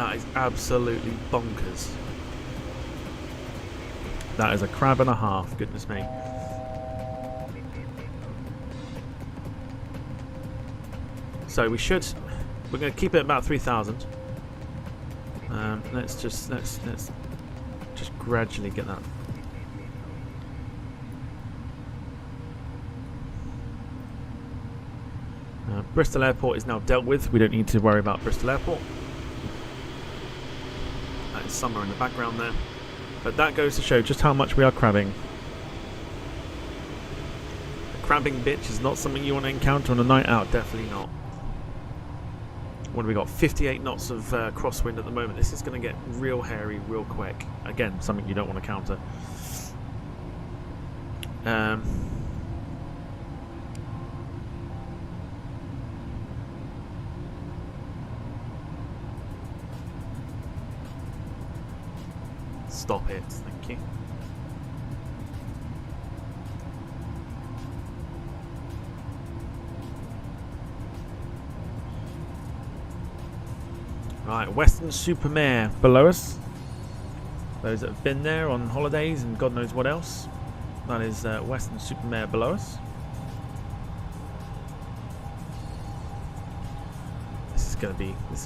That is absolutely bonkers. That is a crab and a half, goodness me. So we're going to keep it at about 3,000. Let's just gradually get that. Bristol Airport is now dealt with. We don't need to worry about Bristol Airport. That is somewhere in the background there. But that goes to show just how much we are crabbing. A crabbing bitch is not something you want to encounter on a night out. Definitely not. What have we got? 58 knots of crosswind at the moment. This is going to get real hairy real quick. Again, something you don't want to counter. Stop it, thank you. Right, Weston-super-Mare below us. Those that have been there on holidays and God knows what else. That is Weston-super-Mare below us. This is gonna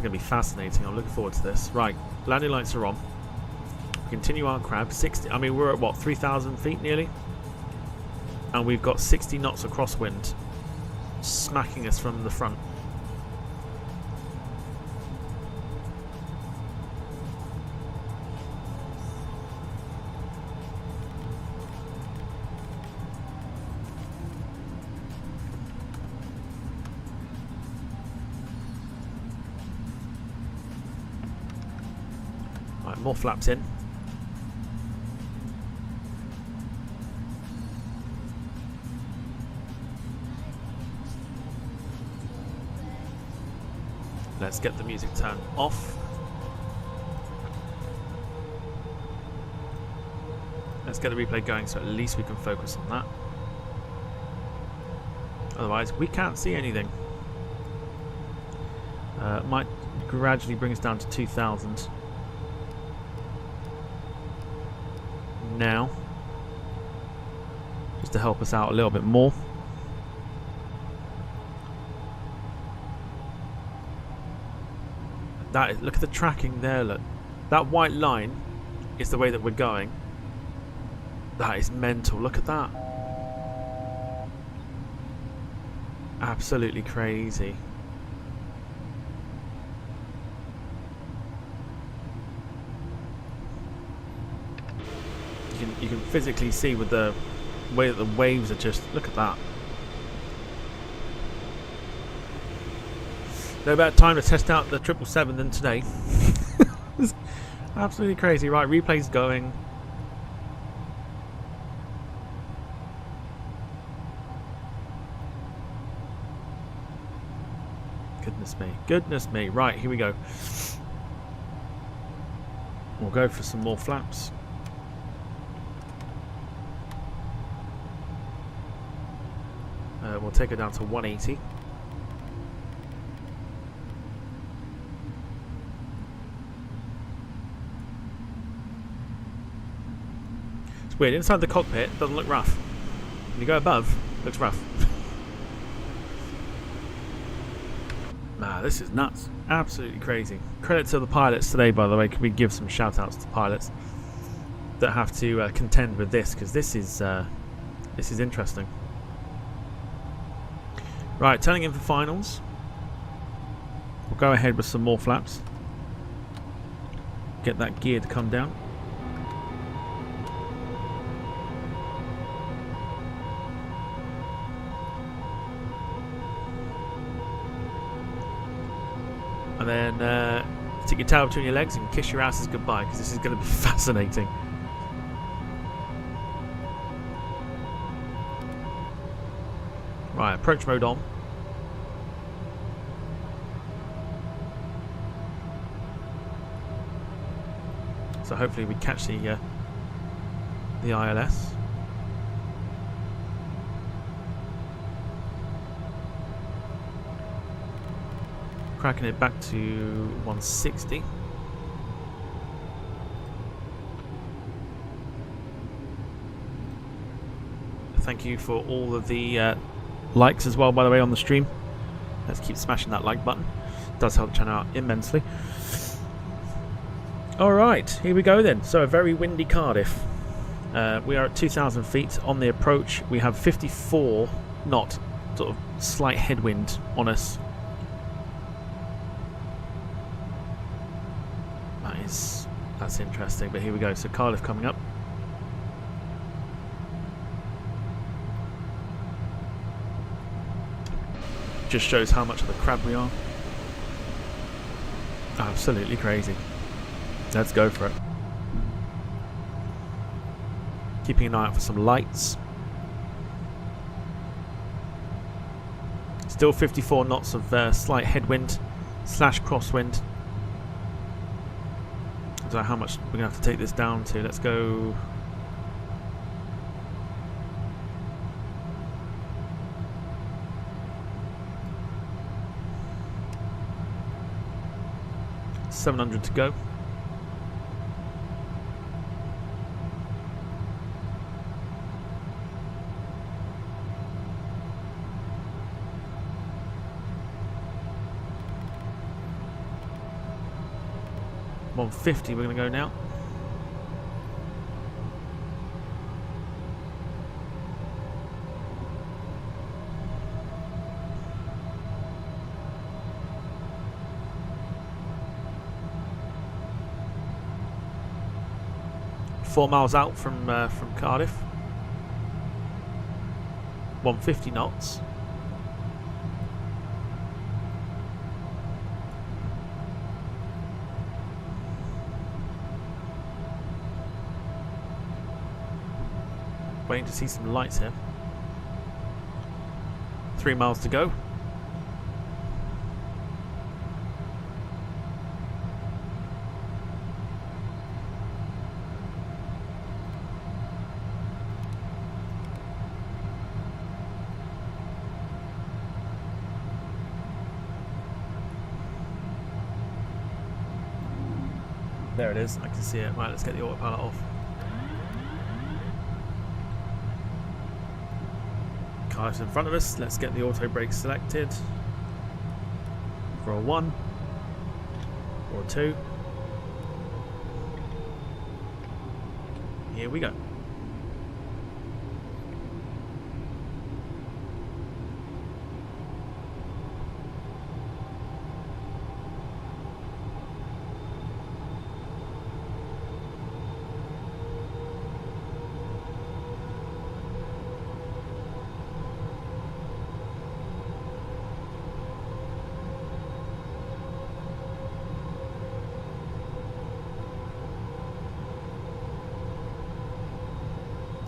be fascinating. I'm looking forward to this. Right, landing lights are on. Continue our crab. 60. I mean, we're at what, 3,000 feet nearly, and we've got 60 knots of crosswind smacking us from the front. Right, more flaps in. Let's get the music turned off. Let's get the replay going so at least we can focus on that. Otherwise, we can't see anything. Might gradually bring us down to 2,000. Now, just to help us out a little bit more. Look at the tracking there, look. That white line is the way that we're going. That is mental, look at that. Absolutely crazy. You can physically see with the way that the waves are just, look at that. No better time to test out the 777 than today. It's absolutely crazy. Right, replay's going. Goodness me. Goodness me. Right, here we go. We'll go for some more flaps. We'll take it down to 180. It's weird, inside the cockpit it doesn't look rough. When you go above, it looks rough. Nah, this is nuts. Absolutely crazy. Credit to the pilots today, by the way. Can we give some shout outs to pilots that have to contend with this, because this is interesting. Right, turning in for finals. We'll go ahead with some more flaps. Get that gear to come down. And then stick your tail between your legs and kiss your asses goodbye, because this is going to be fascinating. Right, approach mode on. So hopefully we catch the ILS. Cracking it back to 160. Thank you for all of the likes as well, by the way, on the stream. Let's keep smashing that like button. It does help the channel out immensely. Alright, here we go then. So a very windy Cardiff. We are at 2,000 feet on the approach. We have 54 knot, sort of slight headwind on us. That's interesting, but here we go. So Cardiff coming up. Just shows how much of the crab we are. Absolutely crazy. Let's go for it. Keeping an eye out for some lights. Still 54 knots of slight headwind / crosswind. I don't know how much we're going to have to take this down to. Let's go. $700 to go. $150 we're going to go now. Four miles out from Cardiff. 150 knots. Waiting to see some lights here. 3 miles to go. There it is, I can see it. Right, let's get the autopilot off. Car's in front of us. Let's get the auto brake selected for a 1 or a 2. Here we go.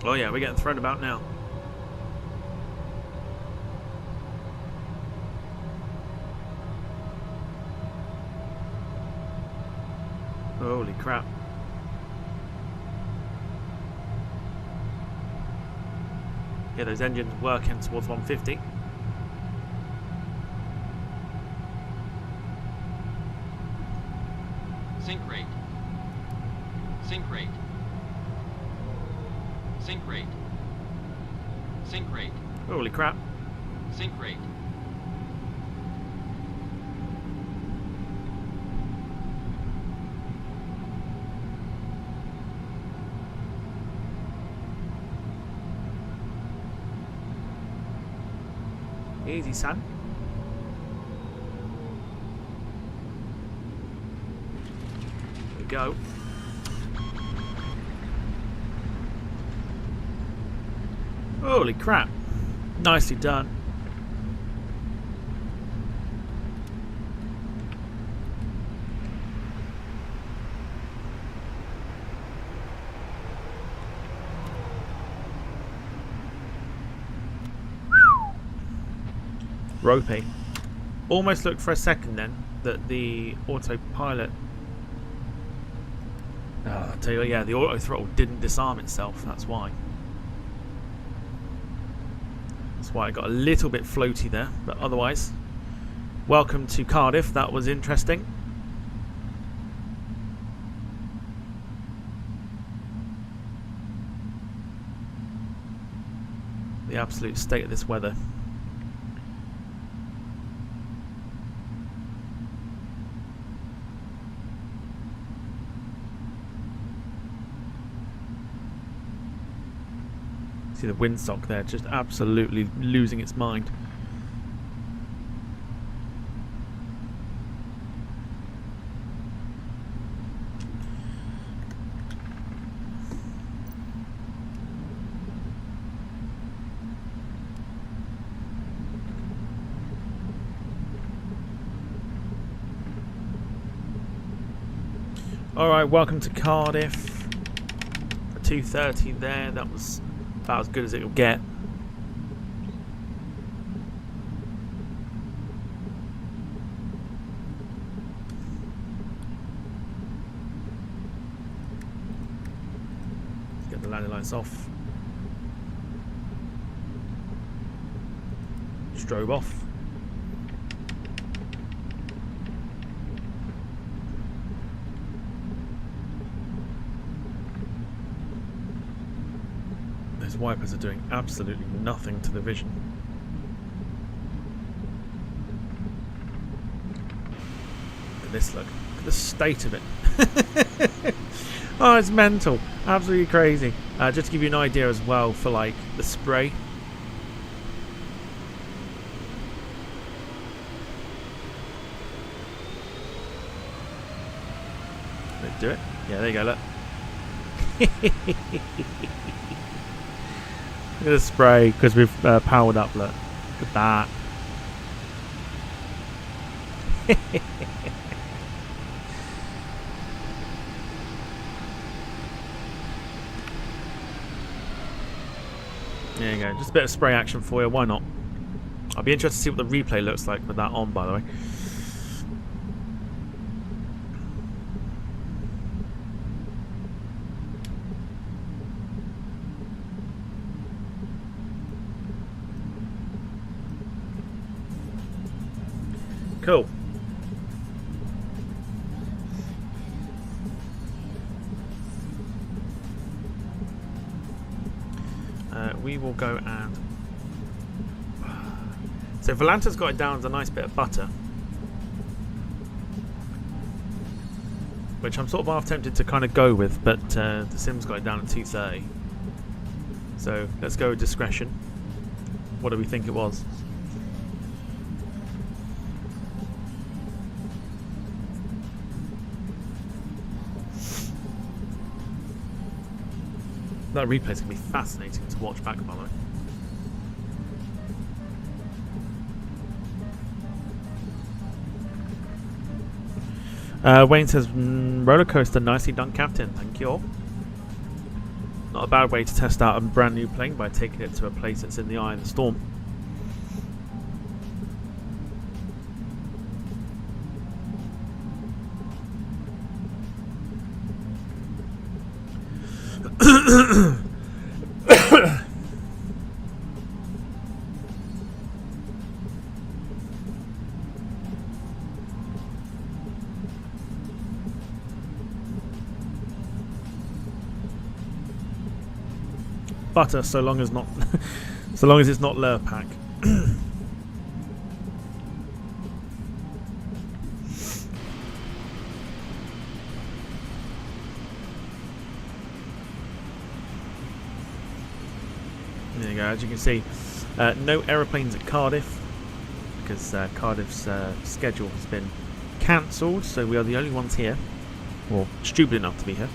Oh yeah, we're getting thrown about now. Holy crap. Yeah, those engines working towards 150. Sync rate. Sync rate. Sync rate. Sync rate. Holy crap. Sync rate. Easy, son. There we go. Holy crap. Nicely done. Ropey. Almost looked for a second then that the autopilot... I tell you, yeah, the auto throttle didn't disarm itself, that's why. That's why I got a little bit floaty there, but otherwise, welcome to Cardiff. That was interesting. the absolute state of this weather. See the windsock there, just absolutely losing its mind. Alright, welcome to Cardiff. A 2:30 there, that was about as good as it'll get. Let's get the landing lights off. Strobe off. Those wipers are doing absolutely nothing to the vision. Look at this, look. Look at the state of it. Oh, it's mental. Absolutely crazy. Just to give you an idea as well for like the spray. Let's do it. Yeah, there you go, look. Look at the spray because we've powered up. Look at that. There you go. Just a bit of spray action for you. Why not? I'll be interested to see what the replay looks like with that on, by the way. Cool. We will go and... So Volanta's got it down as a nice bit of butter, which I'm sort of half tempted to kind of go with, but the Sim's got it down at 2:30. So let's go with discretion. What do we think it was? That replay is going to be fascinating to watch back, by the way. Wayne says, roller coaster, nicely done, Captain. Thank you all. Not a bad way to test out a brand new plane by taking it to a place that's in the eye of the storm. Butter, so long as not, so long as it's not Lurpak. There you go. As you can see, no aeroplanes at Cardiff because Cardiff's schedule has been cancelled, so we are the only ones here, or stupid enough to be here.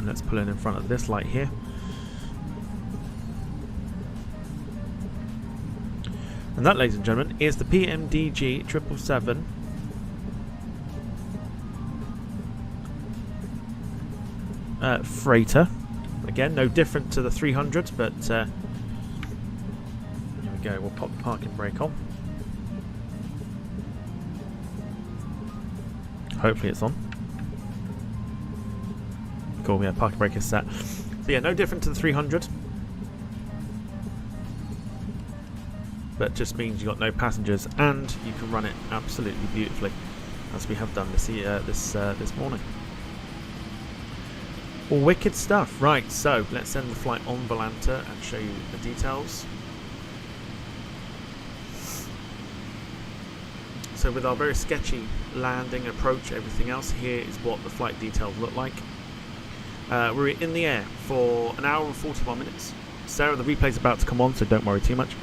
Let's pull in front of this light here. And that, ladies and gentlemen, is the PMDG 777 freighter. Again, no different to the 300, but here we go. We'll pop the parking brake on. Hopefully it's on. Cool, yeah, parking brake is set. So yeah, no different to the 300. But just means you've got no passengers and you can run it absolutely beautifully. as we have done this morning. Well, wicked stuff. Right, so let's end the flight on Volanta and show you the details. So with our very sketchy landing approach, everything else, here is what the flight details look like. We're in the air for an hour and 41 minutes. Sarah, the replay's about to come on, so don't worry too much.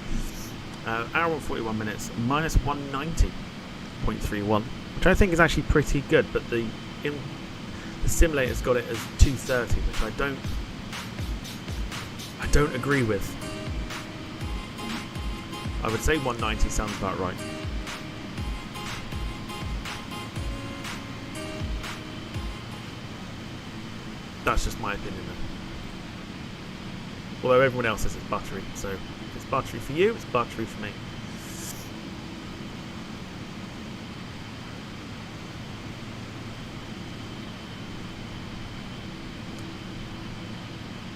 Hour and 41 minutes, minus 190.31, which I think is actually pretty good, but the simulator's got it as 230, which I don't agree with. I would say 190 sounds about right. That's just my opinion though. Although everyone else says it's buttery, so if it's buttery for you, it's buttery for me.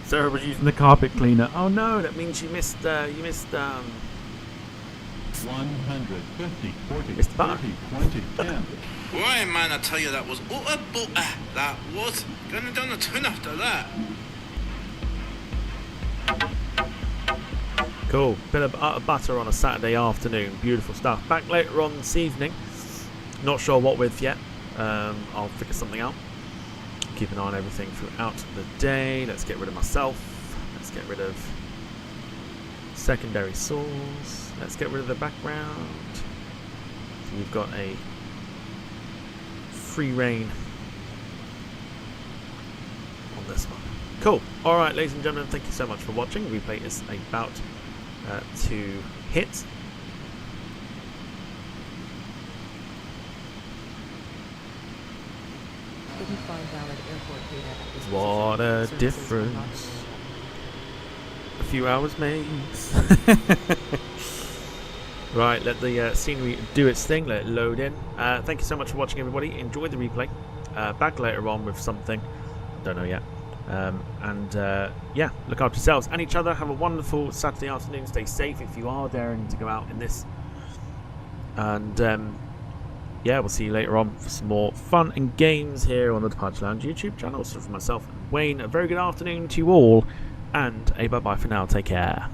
Sarah was using the carpet cleaner. Oh no, that means you missed 150, 40, Mr. Bar. 30, 20, 10. Why, man, I tell you, that was utter butter. That was. Gonna done a ton after that. Cool. Bit of butter on a Saturday afternoon. Beautiful stuff. Back later on this evening. Not sure what with yet. I'll figure something out. Keep an eye on everything throughout the day. Let's get rid of myself. Let's get rid of secondary source. Let's get rid of the background. So we've got a free reign on this one. Cool. Alright, ladies and gentlemen, thank you so much for watching. The replay is about to hit. Didn't find valid airport data at this What position. a Services are not difference a few hours makes. Right, let the scenery do its thing, let it load in. Thank you so much for watching, everybody. Enjoy the replay. Back later on with something. Don't know yet. Yeah, look after yourselves and each other. Have a wonderful Saturday afternoon. Stay safe if you are daring to go out in this. And yeah, we'll see you later on for some more fun and games here on the Departure Lounge YouTube channel. So for myself and Wayne, a very good afternoon to you all, and a bye-bye for now. Take care.